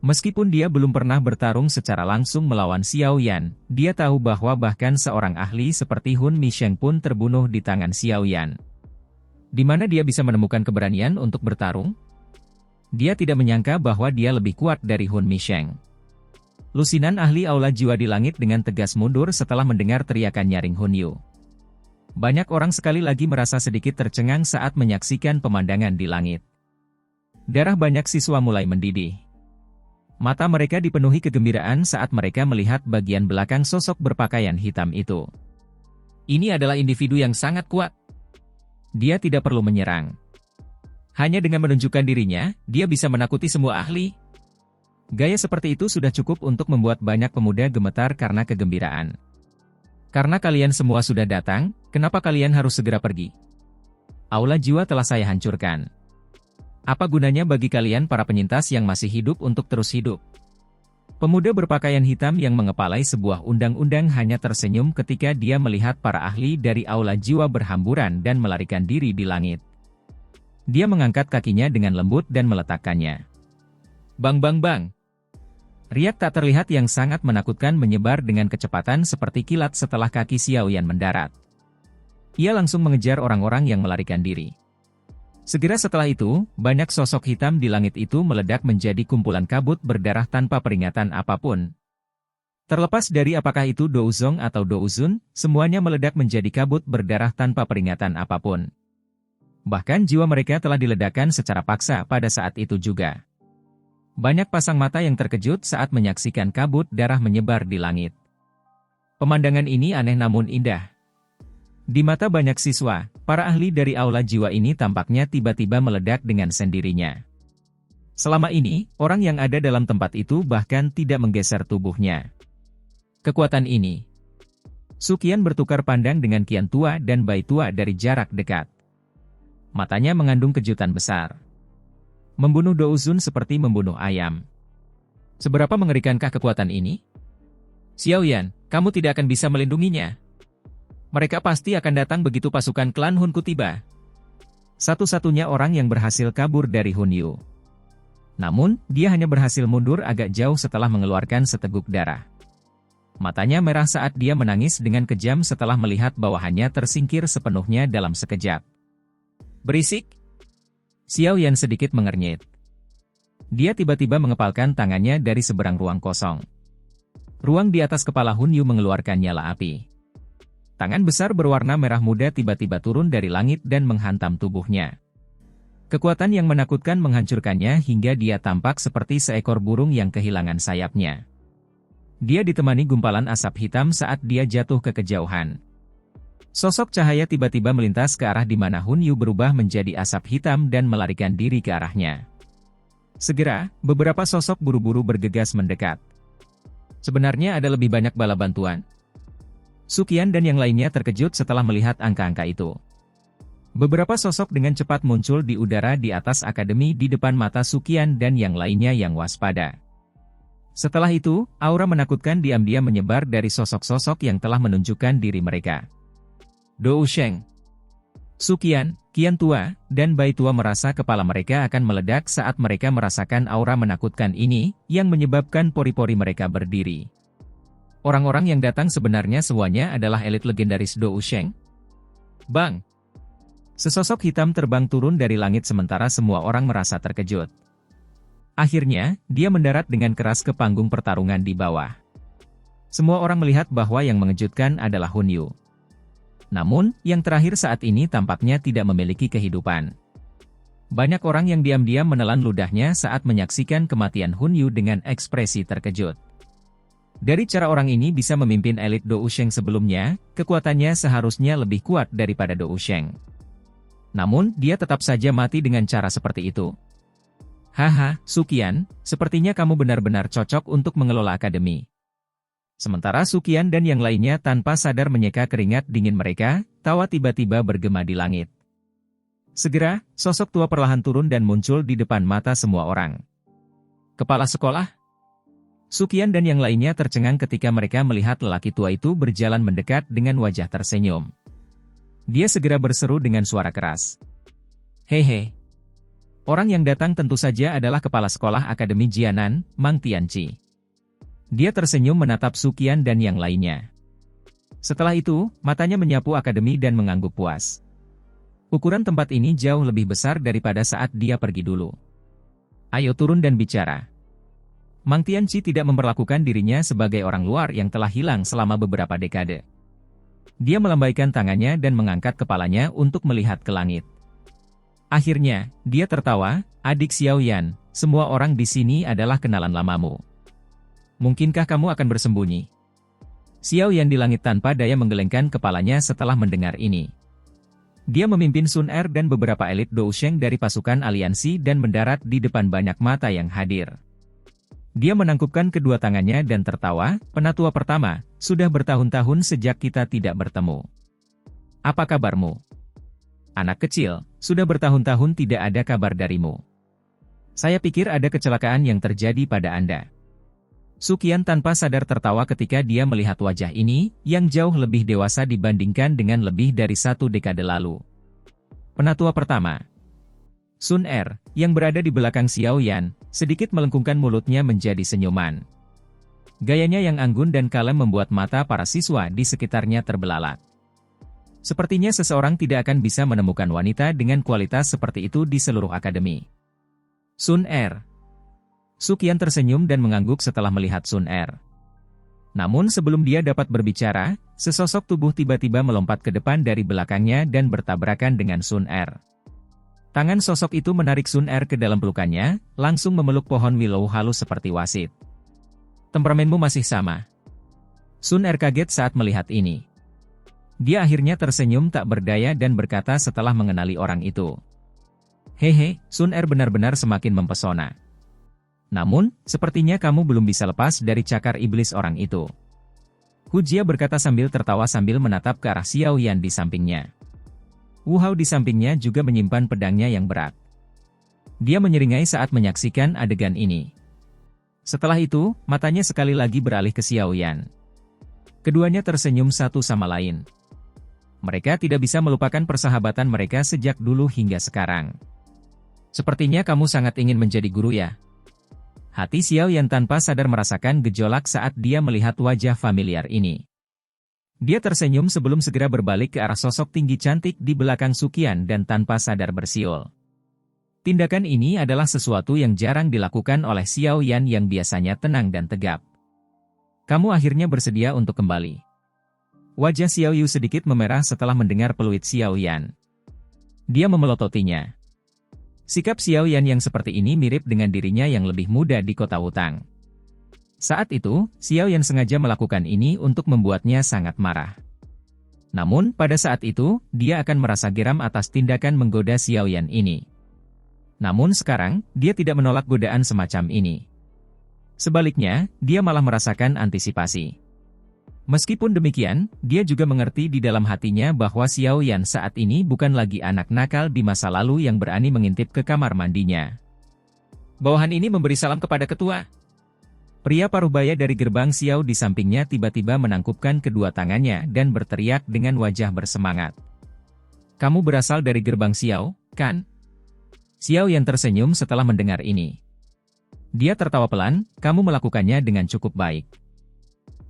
Meskipun dia belum pernah bertarung secara langsung melawan Xiao Yan, dia tahu bahwa bahkan seorang ahli seperti Hun Misheng pun terbunuh di tangan Xiao Yan. Di mana dia bisa menemukan keberanian untuk bertarung? Dia tidak menyangka bahwa dia lebih kuat dari Hun Misheng. Lusinan ahli aula jiwa di langit dengan tegas mundur setelah mendengar teriakan nyaring Hunyu. Banyak orang sekali lagi merasa sedikit tercengang saat menyaksikan pemandangan di langit. Darah banyak siswa mulai mendidih. Mata mereka dipenuhi kegembiraan saat mereka melihat bagian belakang sosok berpakaian hitam itu. Ini adalah individu yang sangat kuat. Dia tidak perlu menyerang. Hanya dengan menunjukkan dirinya, dia bisa menakuti semua ahli. Gaya seperti itu sudah cukup untuk membuat banyak pemuda gemetar karena kegembiraan. Karena kalian semua sudah datang, kenapa kalian harus segera pergi? Aula jiwa telah saya hancurkan. Apa gunanya bagi kalian para penyintas yang masih hidup untuk terus hidup? Pemuda berpakaian hitam yang mengepalai sebuah undang-undang hanya tersenyum ketika dia melihat para ahli dari aula jiwa berhamburan dan melarikan diri di langit. Dia mengangkat kakinya dengan lembut dan meletakkannya. Bang bang bang. Riak tak terlihat yang sangat menakutkan menyebar dengan kecepatan seperti kilat setelah kaki Xiao Yan mendarat. Ia langsung mengejar orang-orang yang melarikan diri. Segera setelah itu, banyak sosok hitam di langit itu meledak menjadi kumpulan kabut berdarah tanpa peringatan apapun. Terlepas dari apakah itu Douzong atau Douzun, semuanya meledak menjadi kabut berdarah tanpa peringatan apapun. Bahkan jiwa mereka telah diledakkan secara paksa pada saat itu juga. Banyak pasang mata yang terkejut saat menyaksikan kabut darah menyebar di langit. Pemandangan ini aneh namun indah. Di mata banyak siswa, para ahli dari aula jiwa ini tampaknya tiba-tiba meledak dengan sendirinya. Selama ini, orang yang ada dalam tempat itu bahkan tidak menggeser tubuhnya. Kekuatan ini. Suqian bertukar pandang dengan Qian Tua dan Bai Tua dari jarak dekat. Matanya mengandung kejutan besar. Membunuh Douzun seperti membunuh ayam. Seberapa mengerikankah kekuatan ini? Xiaoyan, kamu tidak akan bisa melindunginya. Mereka pasti akan datang begitu pasukan klan Hunku tiba. Satu-satunya orang yang berhasil kabur dari Hunyu. Namun, dia hanya berhasil mundur agak jauh setelah mengeluarkan seteguk darah. Matanya merah saat dia menangis dengan kejam setelah melihat bawahannya tersingkir sepenuhnya dalam sekejap. Berisik! Xiaoyan sedikit mengernyit. Dia tiba-tiba mengepalkan tangannya dari seberang ruang kosong. Ruang di atas kepala Hunyu mengeluarkan nyala api. Tangan besar berwarna merah muda tiba-tiba turun dari langit dan menghantam tubuhnya. Kekuatan yang menakutkan menghancurkannya hingga dia tampak seperti seekor burung yang kehilangan sayapnya. Dia ditemani gumpalan asap hitam saat dia jatuh ke kejauhan. Sosok cahaya tiba-tiba melintas ke arah di mana Hunyu berubah menjadi asap hitam dan melarikan diri ke arahnya. Segera, beberapa sosok buru-buru bergegas mendekat. Sebenarnya ada lebih banyak bala bantuan. Suqian dan yang lainnya terkejut setelah melihat angka-angka itu. Beberapa sosok dengan cepat muncul di udara di atas akademi di depan mata Suqian dan yang lainnya yang waspada. Setelah itu, aura menakutkan diam-diam menyebar dari sosok-sosok yang telah menunjukkan diri mereka. Dou Sheng, Suqian, Qian Tua, dan Bai Tua merasa kepala mereka akan meledak saat mereka merasakan aura menakutkan ini, yang menyebabkan pori-pori mereka berdiri. Orang-orang yang datang sebenarnya semuanya adalah elit legendaris Dou Sheng. Bang! Sesosok hitam terbang turun dari langit sementara semua orang merasa terkejut. Akhirnya, dia mendarat dengan keras ke panggung pertarungan di bawah. Semua orang melihat bahwa yang mengejutkan adalah Hunyu. Namun, yang terakhir saat ini tampaknya tidak memiliki kehidupan. Banyak orang yang diam-diam menelan ludahnya saat menyaksikan kematian Hunyu dengan ekspresi terkejut. Dari cara orang ini bisa memimpin elit Dou Sheng sebelumnya, kekuatannya seharusnya lebih kuat daripada Dou Sheng. Namun, dia tetap saja mati dengan cara seperti itu. Haha, Suqian, sepertinya kamu benar-benar cocok untuk mengelola akademi. Sementara Suqian dan yang lainnya tanpa sadar menyeka keringat dingin mereka, tawa tiba-tiba bergema di langit. Segera, sosok tua perlahan turun dan muncul di depan mata semua orang. Kepala sekolah? Suqian dan yang lainnya tercengang ketika mereka melihat lelaki tua itu berjalan mendekat dengan wajah tersenyum. Dia segera berseru dengan suara keras. Hehe. Orang yang datang tentu saja adalah kepala sekolah Akademi Jianan, Mang Tianqi. Dia tersenyum menatap Suqian dan yang lainnya. Setelah itu, matanya menyapu akademi dan mengangguk puas. Ukuran tempat ini jauh lebih besar daripada saat dia pergi dulu. Ayo turun dan bicara. Mang Tianqi tidak memperlakukan dirinya sebagai orang luar yang telah hilang selama beberapa dekade. Dia melambaikan tangannya dan mengangkat kepalanya untuk melihat ke langit. Akhirnya, dia tertawa, adik Xiaoyan, semua orang di sini adalah kenalan lamamu. Mungkinkah kamu akan bersembunyi? Xiaoyan di langit tanpa daya menggelengkan kepalanya setelah mendengar ini. Dia memimpin Sun Er dan beberapa elit Dou Sheng dari pasukan aliansi dan mendarat di depan banyak mata yang hadir. Dia menangkupkan kedua tangannya dan tertawa, penatua pertama, sudah bertahun-tahun sejak kita tidak bertemu. Apa kabarmu? Anak kecil, sudah bertahun-tahun tidak ada kabar darimu. Saya pikir ada kecelakaan yang terjadi pada Anda. Suqian tanpa sadar tertawa ketika dia melihat wajah ini, yang jauh lebih dewasa dibandingkan dengan lebih dari 1 dekade lalu. Penatua pertama. Sun Er, yang berada di belakang Xiaoyan, sedikit melengkungkan mulutnya menjadi senyuman. Gayanya yang anggun dan kalem membuat mata para siswa di sekitarnya terbelalak. Sepertinya seseorang tidak akan bisa menemukan wanita dengan kualitas seperti itu di seluruh akademi. Sun Er. Suqian tersenyum dan mengangguk setelah melihat Sun Er. Namun sebelum dia dapat berbicara, sesosok tubuh tiba-tiba melompat ke depan dari belakangnya dan bertabrakan dengan Sun Er. Tangan sosok itu menarik Sun Er ke dalam pelukannya, langsung memeluk pohon willow halus seperti wasit. Temperamenmu masih sama. Sun Er kaget saat melihat ini. Dia akhirnya tersenyum tak berdaya dan berkata setelah mengenali orang itu. Hehe, Sun Er benar-benar semakin mempesona. Namun, sepertinya kamu belum bisa lepas dari cakar iblis orang itu. Hu Jia berkata sambil tertawa sambil menatap ke arah Xiao Yan di sampingnya. Wu Hao di sampingnya juga menyimpan pedangnya yang berat. Dia menyeringai saat menyaksikan adegan ini. Setelah itu, matanya sekali lagi beralih ke Xiao Yan. Keduanya tersenyum satu sama lain. Mereka tidak bisa melupakan persahabatan mereka sejak dulu hingga sekarang. Sepertinya kamu sangat ingin menjadi guru ya? Hati Xiao Yan tanpa sadar merasakan gejolak saat dia melihat wajah familiar ini. Dia tersenyum sebelum segera berbalik ke arah sosok tinggi cantik di belakang Suqian dan tanpa sadar bersiul. Tindakan ini adalah sesuatu yang jarang dilakukan oleh Xiao Yan yang biasanya tenang dan tegap. Kamu akhirnya bersedia untuk kembali. Wajah Xiao Yu sedikit memerah setelah mendengar peluit Xiao Yan. Dia memelototinya. Sikap Xiao Yan yang seperti ini mirip dengan dirinya yang lebih muda di kota Wutang. Saat itu, Xiao Yan sengaja melakukan ini untuk membuatnya sangat marah. Namun, pada saat itu, dia akan merasa geram atas tindakan menggoda Xiao Yan ini. Namun sekarang, dia tidak menolak godaan semacam ini. Sebaliknya, dia malah merasakan antisipasi. Meskipun demikian, dia juga mengerti di dalam hatinya bahwa Xiao Yan saat ini bukan lagi anak nakal di masa lalu yang berani mengintip ke kamar mandinya. Bawahan ini memberi salam kepada ketua. Pria paruh baya dari gerbang Xiao di sampingnya tiba-tiba menangkupkan kedua tangannya dan berteriak dengan wajah bersemangat. Kamu berasal dari gerbang Xiao, kan? Xiao Yan tersenyum setelah mendengar ini. Dia tertawa pelan, kamu melakukannya dengan cukup baik.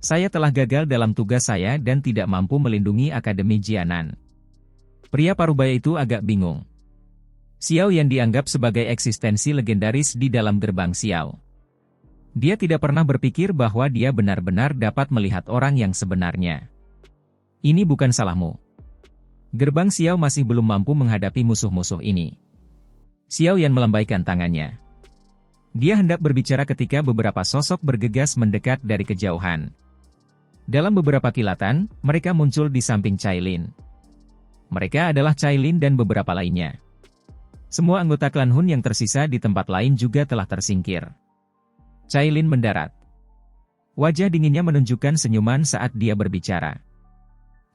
Saya telah gagal dalam tugas saya dan tidak mampu melindungi Akademi Jianan. Pria paruh-baya itu agak bingung. Xiao Yan dianggap sebagai eksistensi legendaris di dalam gerbang Xiao. Dia tidak pernah berpikir bahwa dia benar-benar dapat melihat orang yang sebenarnya. Ini bukan salahmu. Gerbang Xiao masih belum mampu menghadapi musuh-musuh ini. Xiao Yan melambaikan tangannya. Dia hendak berbicara ketika beberapa sosok bergegas mendekat dari kejauhan. Dalam beberapa kilatan, mereka muncul di samping Cailin. Mereka adalah Cailin dan beberapa lainnya. Semua anggota klan Hun yang tersisa di tempat lain juga telah tersingkir. Cailin mendarat. Wajah dinginnya menunjukkan senyuman saat dia berbicara.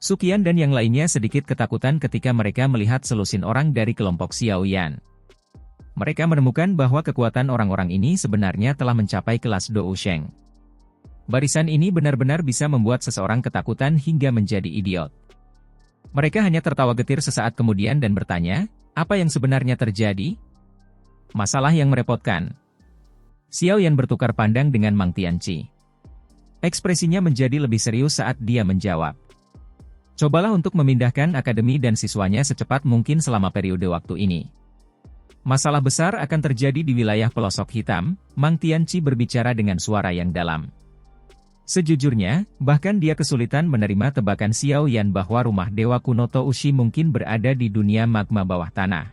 Suqian dan yang lainnya sedikit ketakutan ketika mereka melihat selusin orang dari kelompok Xiao Yan. Mereka menemukan bahwa kekuatan orang-orang ini sebenarnya telah mencapai kelas Dou Sheng. Barisan ini benar-benar bisa membuat seseorang ketakutan hingga menjadi idiot. Mereka hanya tertawa getir sesaat kemudian dan bertanya, apa yang sebenarnya terjadi? Masalah yang merepotkan. Xiao Yan bertukar pandang dengan Mang Tianqi. Ekspresinya menjadi lebih serius saat dia menjawab. Cobalah untuk memindahkan akademi dan siswanya secepat mungkin selama periode waktu ini. Masalah besar akan terjadi di wilayah pelosok hitam, Mang Tianqi berbicara dengan suara yang dalam. Sejujurnya, bahkan dia kesulitan menerima tebakan Xiao Yan bahwa rumah Dewa Kuno Toushi mungkin berada di dunia magma bawah tanah.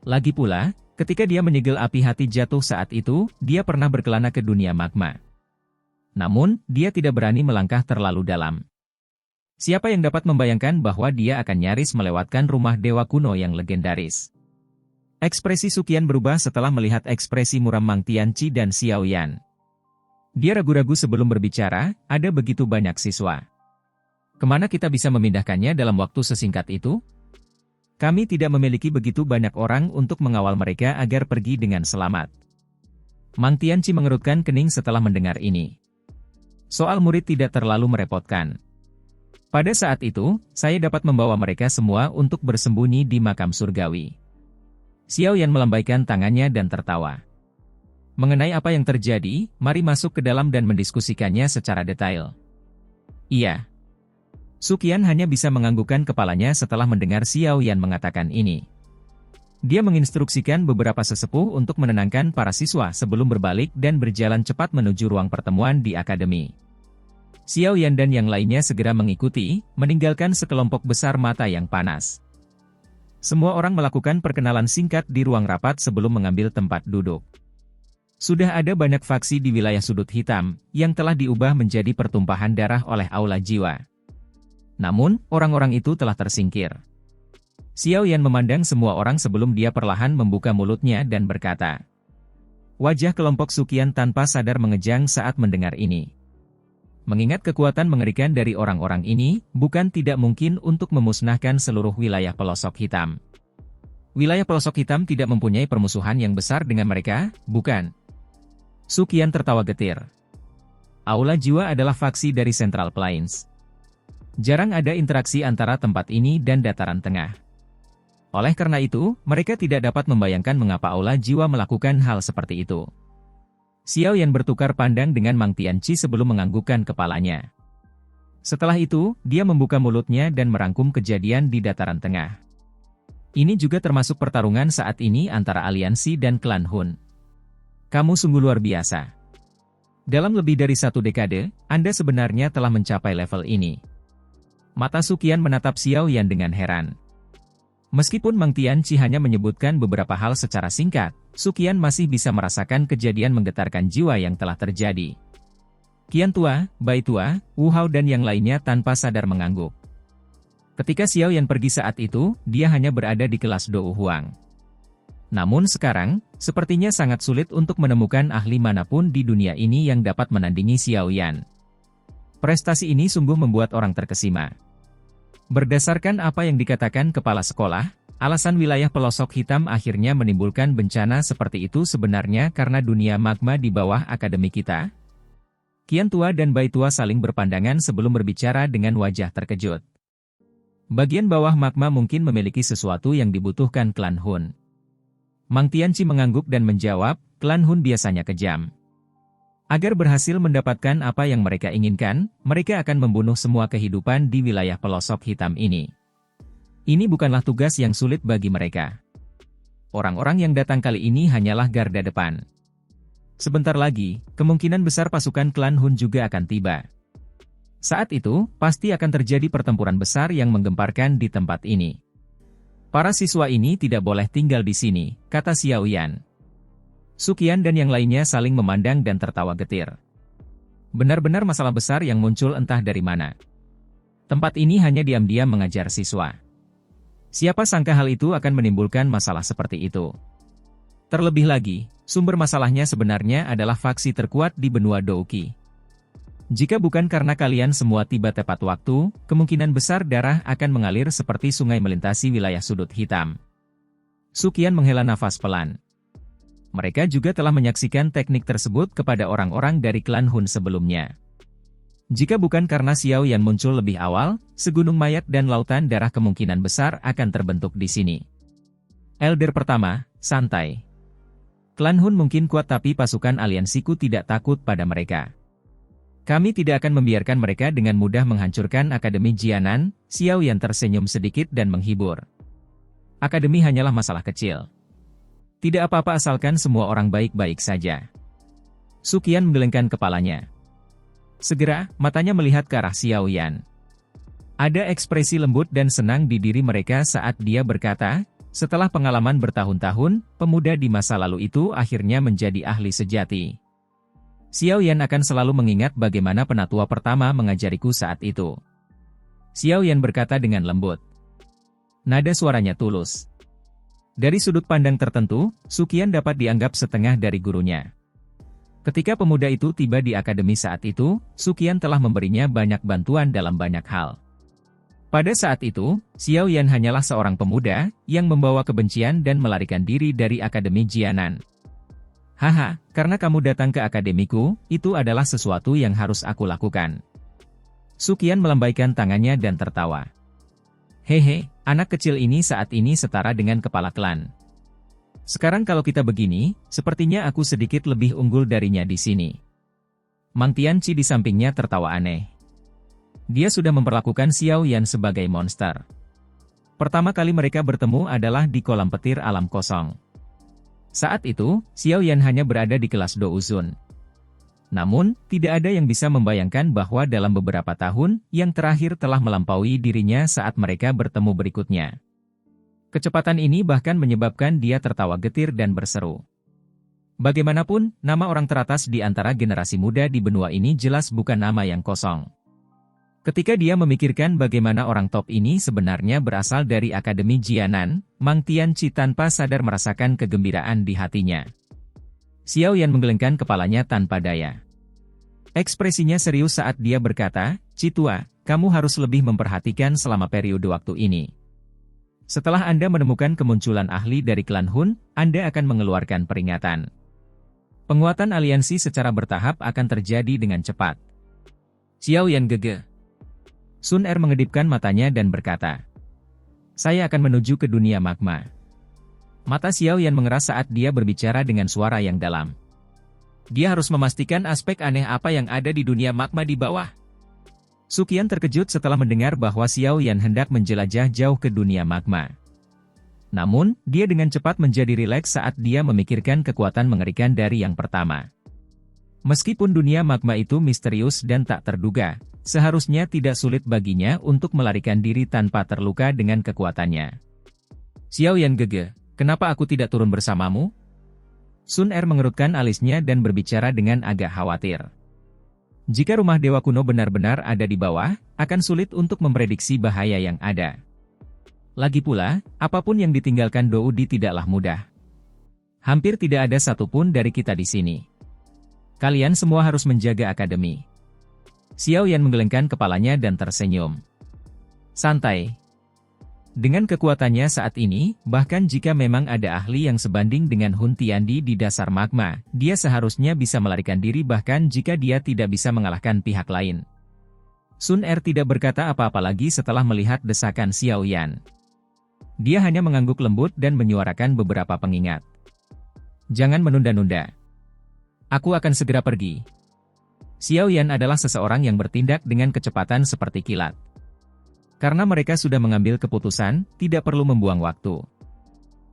Lagi pula, ketika dia menyegel api hati jatuh saat itu, dia pernah berkelana ke dunia magma. Namun, dia tidak berani melangkah terlalu dalam. Siapa yang dapat membayangkan bahwa dia akan nyaris melewatkan rumah Dewa Kuno yang legendaris? Ekspresi Suqian berubah setelah melihat ekspresi muram Mang Tianqi dan Xiao Yan. Dia ragu-ragu sebelum berbicara, ada begitu banyak siswa. Kemana kita bisa memindahkannya dalam waktu sesingkat itu? Kami tidak memiliki begitu banyak orang untuk mengawal mereka agar pergi dengan selamat. Mang Tianqi mengerutkan kening setelah mendengar ini. Soal murid tidak terlalu merepotkan. Pada saat itu, saya dapat membawa mereka semua untuk bersembunyi di makam surgawi. Xiao Yan melambaikan tangannya dan tertawa. Mengenai apa yang terjadi, mari masuk ke dalam dan mendiskusikannya secara detail. Iya. Suqian hanya bisa menganggukkan kepalanya setelah mendengar Xiao Yan mengatakan ini. Dia menginstruksikan beberapa sesepuh untuk menenangkan para siswa sebelum berbalik dan berjalan cepat menuju ruang pertemuan di akademi. Xiao Yan dan yang lainnya segera mengikuti, meninggalkan sekelompok besar mata yang panas. Semua orang melakukan perkenalan singkat di ruang rapat sebelum mengambil tempat duduk. Sudah ada banyak faksi di wilayah sudut hitam, yang telah diubah menjadi pertumpahan darah oleh aula jiwa. Namun, orang-orang itu telah tersingkir. Xiao Yan memandang semua orang sebelum dia perlahan membuka mulutnya dan berkata. Wajah kelompok Suqian tanpa sadar mengejang saat mendengar ini. Mengingat kekuatan mengerikan dari orang-orang ini, bukan tidak mungkin untuk memusnahkan seluruh wilayah pelosok hitam. Wilayah pelosok hitam tidak mempunyai permusuhan yang besar dengan mereka, bukan? Suqian tertawa getir. Aula Jiwa adalah faksi dari Central Plains. Jarang ada interaksi antara tempat ini dan dataran tengah. Oleh karena itu, mereka tidak dapat membayangkan mengapa Aula Jiwa melakukan hal seperti itu. Xiao Yan bertukar pandang dengan Mang Tianqi sebelum menganggukkan kepalanya. Setelah itu, dia membuka mulutnya dan merangkum kejadian di dataran tengah. Ini juga termasuk pertarungan saat ini antara aliansi dan klan Hun. Kamu sungguh luar biasa. Dalam lebih dari 1 dekade, Anda sebenarnya telah mencapai level ini. Mata Suqian menatap Xiao Yan dengan heran. Meskipun Mang Tianqi hanya menyebutkan beberapa hal secara singkat, Suqian masih bisa merasakan kejadian menggetarkan jiwa yang telah terjadi. Qian Tua, Bai Tua, Wu Hao dan yang lainnya tanpa sadar mengangguk. Ketika Xiao Yan pergi saat itu, dia hanya berada di kelas Dou Huang. Namun sekarang, sepertinya sangat sulit untuk menemukan ahli manapun di dunia ini yang dapat menandingi Xiao Yan. Prestasi ini sungguh membuat orang terkesima. Berdasarkan apa yang dikatakan kepala sekolah, alasan wilayah pelosok hitam akhirnya menimbulkan bencana seperti itu sebenarnya karena dunia magma di bawah akademi kita. Qian Tua dan Bai Tua saling berpandangan sebelum berbicara dengan wajah terkejut. Bagian bawah magma mungkin memiliki sesuatu yang dibutuhkan klan Hun. Mang Tianqi mengangguk dan menjawab, klan Hun biasanya kejam. Agar berhasil mendapatkan apa yang mereka inginkan, mereka akan membunuh semua kehidupan di wilayah pelosok hitam ini. Ini bukanlah tugas yang sulit bagi mereka. Orang-orang yang datang kali ini hanyalah garda depan. Sebentar lagi, kemungkinan besar pasukan klan Hun juga akan tiba. Saat itu, pasti akan terjadi pertempuran besar yang menggemparkan di tempat ini. Para siswa ini tidak boleh tinggal di sini, kata Xiao Yan. Suqian dan yang lainnya saling memandang dan tertawa getir. Benar-benar masalah besar yang muncul entah dari mana. Tempat ini hanya diam-diam mengajar siswa. Siapa sangka hal itu akan menimbulkan masalah seperti itu. Terlebih lagi, sumber masalahnya sebenarnya adalah faksi terkuat di benua Douqi. Jika bukan karena kalian semua tiba tepat waktu, kemungkinan besar darah akan mengalir seperti sungai melintasi wilayah sudut hitam. Suqian menghela nafas pelan. Mereka juga telah menyaksikan teknik tersebut kepada orang-orang dari klan Hun sebelumnya. Jika bukan karena Xiao Yan muncul lebih awal, segunung mayat dan lautan darah kemungkinan besar akan terbentuk di sini. Elder pertama, santai. Klan Hun mungkin kuat tapi pasukan aliansiku tidak takut pada mereka. Kami tidak akan membiarkan mereka dengan mudah menghancurkan Akademi Jianan. Xiao Yan tersenyum sedikit dan menghibur. Akademi hanyalah masalah kecil. Tidak apa-apa asalkan semua orang baik-baik saja. Suqian menggelengkan kepalanya. Segera, matanya melihat ke arah Xiao Yan. Ada ekspresi lembut dan senang di diri mereka saat dia berkata, setelah pengalaman bertahun-tahun, pemuda di masa lalu itu akhirnya menjadi ahli sejati. Xiao Yan akan selalu mengingat bagaimana penatua pertama mengajariku saat itu. Xiao Yan berkata dengan lembut. Nada suaranya tulus. Dari sudut pandang tertentu, Suqian dapat dianggap setengah dari gurunya. Ketika pemuda itu tiba di akademi saat itu, Suqian telah memberinya banyak bantuan dalam banyak hal. Pada saat itu, Xiao Yan hanyalah seorang pemuda yang membawa kebencian dan melarikan diri dari Akademi Jianan. Haha, karena kamu datang ke akademiku, itu adalah sesuatu yang harus aku lakukan. Suqian melambaikan tangannya dan tertawa. Hehe, anak kecil ini saat ini setara dengan kepala klan. Sekarang kalau kita begini, sepertinya aku sedikit lebih unggul darinya di sini. Mang Tianqi di sampingnya tertawa aneh. Dia sudah memperlakukan Xiao Yan sebagai monster. Pertama kali mereka bertemu adalah di kolam petir alam kosong. Saat itu, Xiao Yan hanya berada di kelas Douzun. Namun, tidak ada yang bisa membayangkan bahwa dalam beberapa tahun yang terakhir telah melampaui dirinya saat mereka bertemu berikutnya. Kecepatan ini bahkan menyebabkan dia tertawa getir dan berseru. Bagaimanapun, nama orang teratas di antara generasi muda di benua ini jelas bukan nama yang kosong. Ketika dia memikirkan bagaimana orang top ini sebenarnya berasal dari Akademi Jianan, Mang Tianqi tanpa sadar merasakan kegembiraan di hatinya. Xiao Yan menggelengkan kepalanya tanpa daya. Ekspresinya serius saat dia berkata, "Citua, kamu harus lebih memperhatikan selama periode waktu ini. Setelah Anda menemukan kemunculan ahli dari klan Hun, Anda akan mengeluarkan peringatan. Penguatan aliansi secara bertahap akan terjadi dengan cepat." Xiao Yan gege. Sun Er mengedipkan matanya dan berkata, "Saya akan menuju ke dunia magma." Mata Xiao Yan mengeras saat dia berbicara dengan suara yang dalam. Dia harus memastikan aspek aneh apa yang ada di dunia magma di bawah. Sukian terkejut setelah mendengar bahwa Xiao Yan hendak menjelajah jauh ke dunia magma. Namun, dia dengan cepat menjadi rileks saat dia memikirkan kekuatan mengerikan dari yang pertama. Meskipun dunia magma itu misterius dan tak terduga, seharusnya tidak sulit baginya untuk melarikan diri tanpa terluka dengan kekuatannya. Xiao Yan gege, "Kenapa aku tidak turun bersamamu?" Sun Er mengerutkan alisnya dan berbicara dengan agak khawatir. Jika rumah dewa kuno benar-benar ada di bawah, akan sulit untuk memprediksi bahaya yang ada. Lagi pula, apapun yang ditinggalkan Doudi tidaklah mudah. Hampir tidak ada satupun dari kita di sini. Kalian semua harus menjaga akademi. Xiao Yan menggelengkan kepalanya dan tersenyum. Santai. Dengan kekuatannya saat ini, bahkan jika memang ada ahli yang sebanding dengan Hun Tiandi di dasar magma, dia seharusnya bisa melarikan diri bahkan jika dia tidak bisa mengalahkan pihak lain. Sun Er tidak berkata apa-apa lagi setelah melihat desakan Xiao Yan. Dia hanya mengangguk lembut dan menyuarakan beberapa pengingat. "Jangan menunda-nunda. Aku akan segera pergi." Xiao Yan adalah seseorang yang bertindak dengan kecepatan seperti kilat. Karena mereka sudah mengambil keputusan, tidak perlu membuang waktu.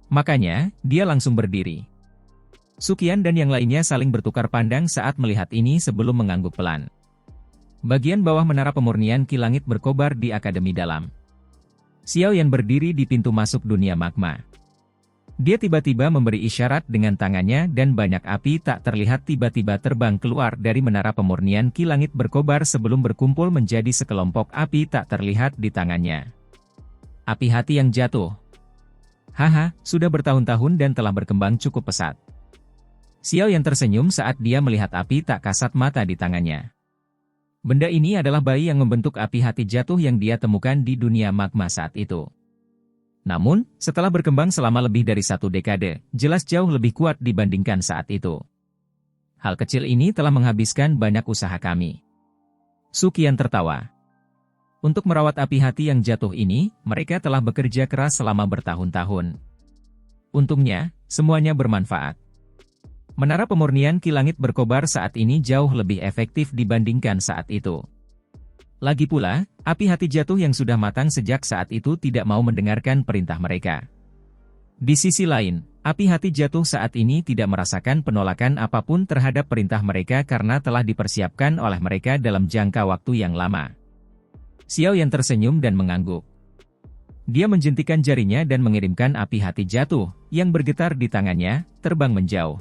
Makanya, dia langsung berdiri. Sukian dan yang lainnya saling bertukar pandang saat melihat ini sebelum mengangguk pelan. Bagian bawah menara pemurnian Ki Langit berkobar di Akademi Dalam. Xiao Yan berdiri di pintu masuk dunia magma. Dia tiba-tiba memberi isyarat dengan tangannya dan banyak api tak terlihat tiba-tiba terbang keluar dari menara pemurnian Ki Langit berkobar sebelum berkumpul menjadi sekelompok api tak terlihat di tangannya. Api hati yang jatuh. Haha, sudah bertahun-tahun dan telah berkembang cukup pesat. Xiao Yan tersenyum saat dia melihat api tak kasat mata di tangannya. Benda ini adalah bayi yang membentuk api hati jatuh yang dia temukan di dunia magma saat itu. Namun, setelah berkembang selama lebih dari 1 dekade, jelas jauh lebih kuat dibandingkan saat itu. Hal kecil ini telah menghabiskan banyak usaha kami. Sukian tertawa. Untuk merawat api hati yang jatuh ini, mereka telah bekerja keras selama bertahun-tahun. Untungnya, semuanya bermanfaat. Menara pemurnian Ki Langit berkobar saat ini jauh lebih efektif dibandingkan saat itu. Lagi pula, api hati jatuh yang sudah matang sejak saat itu tidak mau mendengarkan perintah mereka. Di sisi lain, api hati jatuh saat ini tidak merasakan penolakan apapun terhadap perintah mereka karena telah dipersiapkan oleh mereka dalam jangka waktu yang lama. Xiao Yan tersenyum dan mengangguk. Dia menjentikan jarinya dan mengirimkan api hati jatuh, yang bergetar di tangannya, terbang menjauh.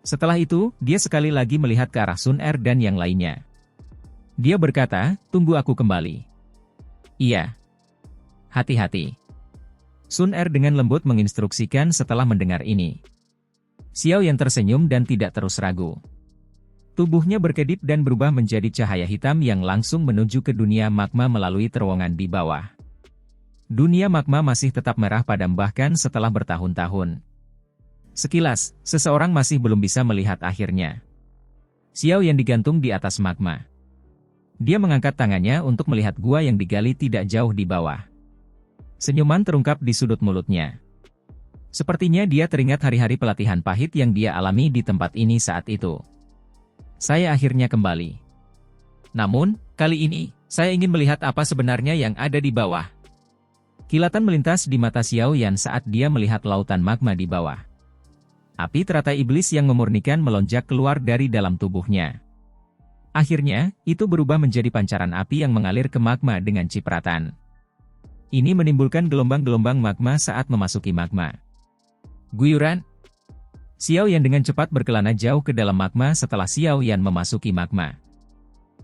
Setelah itu, dia sekali lagi melihat ke arah Sun Er dan yang lainnya. Dia berkata, "Tunggu aku kembali." "Iya. Hati-hati." Sun Er dengan lembut menginstruksikan setelah mendengar ini. Xiao Yan tersenyum dan tidak terus ragu. Tubuhnya berkedip dan berubah menjadi cahaya hitam yang langsung menuju ke dunia magma melalui terowongan di bawah. Dunia magma masih tetap merah padam bahkan setelah bertahun-tahun. Sekilas, seseorang masih belum bisa melihat akhirnya. Xiao Yan digantung di atas magma. Dia mengangkat tangannya untuk melihat gua yang digali tidak jauh di bawah. Senyuman terungkap di sudut mulutnya. Sepertinya dia teringat hari-hari pelatihan pahit yang dia alami di tempat ini saat itu. "Saya akhirnya kembali. Namun, kali ini, saya ingin melihat apa sebenarnya yang ada di bawah." Kilatan melintas di mata Xiao Yan saat dia melihat lautan magma di bawah. Api teratai iblis yang memurnikan melonjak keluar dari dalam tubuhnya. Akhirnya, itu berubah menjadi pancaran api yang mengalir ke magma dengan cipratan. Ini menimbulkan gelombang-gelombang magma saat memasuki magma. Guyuran. Xiao Yan dengan cepat berkelana jauh ke dalam magma setelah Xiao Yan memasuki magma.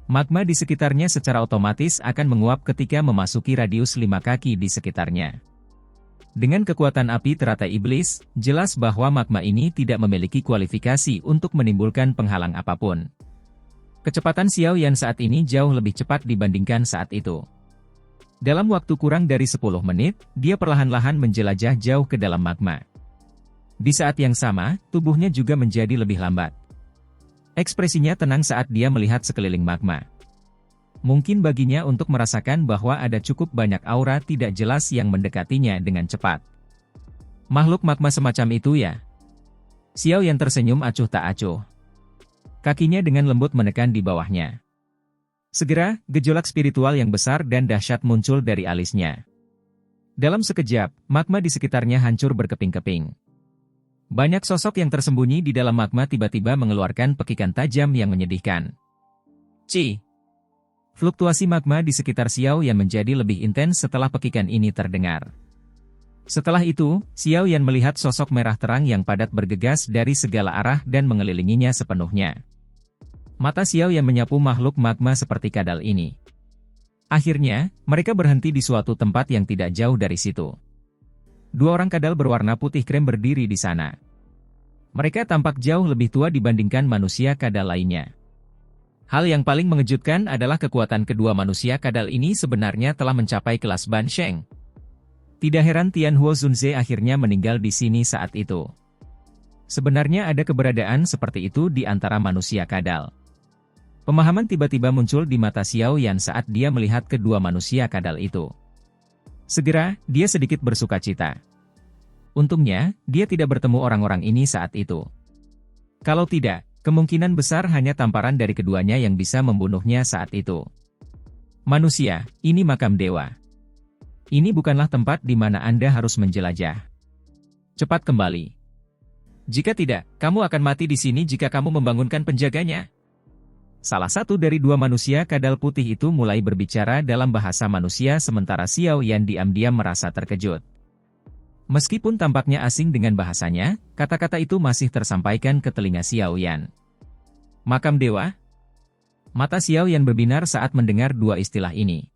Magma di sekitarnya secara otomatis akan menguap ketika memasuki radius 5 kaki di sekitarnya. Dengan kekuatan api teratai iblis, jelas bahwa magma ini tidak memiliki kualifikasi untuk menimbulkan penghalang apapun. Kecepatan Xiao Yan saat ini jauh lebih cepat dibandingkan saat itu. Dalam waktu kurang dari 10 menit, dia perlahan-lahan menjelajah jauh ke dalam magma. Di saat yang sama, tubuhnya juga menjadi lebih lambat. Ekspresinya tenang saat dia melihat sekeliling magma. Mungkin baginya untuk merasakan bahwa ada cukup banyak aura tidak jelas yang mendekatinya dengan cepat. Makhluk magma semacam itu ya? Xiao Yan tersenyum acuh tak acuh. Kakinya dengan lembut menekan di bawahnya. Segera, gejolak spiritual yang besar dan dahsyat muncul dari alisnya. Dalam sekejap, magma di sekitarnya hancur berkeping-keping. Banyak sosok yang tersembunyi di dalam magma tiba-tiba mengeluarkan pekikan tajam yang menyedihkan. Ci! Fluktuasi magma di sekitar Xiao Yan menjadi lebih intens setelah pekikan ini terdengar. Setelah itu, Xiao Yan melihat sosok merah terang yang padat bergegas dari segala arah dan mengelilinginya sepenuhnya. Mata Xiao Yan menyapu makhluk magma seperti kadal ini. Akhirnya, mereka berhenti di suatu tempat yang tidak jauh dari situ. 2 orang kadal berwarna putih krem berdiri di sana. Mereka tampak jauh lebih tua dibandingkan manusia kadal lainnya. Hal yang paling mengejutkan adalah kekuatan kedua manusia kadal ini sebenarnya telah mencapai kelas Ban Sheng. Tidak heran Tianhuo Zunze akhirnya meninggal di sini saat itu. Sebenarnya ada keberadaan seperti itu di antara manusia kadal. Pemahaman tiba-tiba muncul di mata Xiao Yan saat dia melihat kedua manusia kadal itu. Segera, dia sedikit bersukacita. Untungnya, dia tidak bertemu orang-orang ini saat itu. Kalau tidak, kemungkinan besar hanya tamparan dari keduanya yang bisa membunuhnya saat itu. Manusia, ini makam dewa. Ini bukanlah tempat di mana Anda harus menjelajah. Cepat kembali. Jika tidak, kamu akan mati di sini jika kamu membangunkan penjaganya. Salah satu dari 2 manusia kadal putih itu mulai berbicara dalam bahasa manusia sementara Xiao Yan diam-diam merasa terkejut. Meskipun tampaknya asing dengan bahasanya, kata-kata itu masih tersampaikan ke telinga Xiao Yan. Makam dewa? Mata Xiao Yan berbinar saat mendengar 2 istilah ini.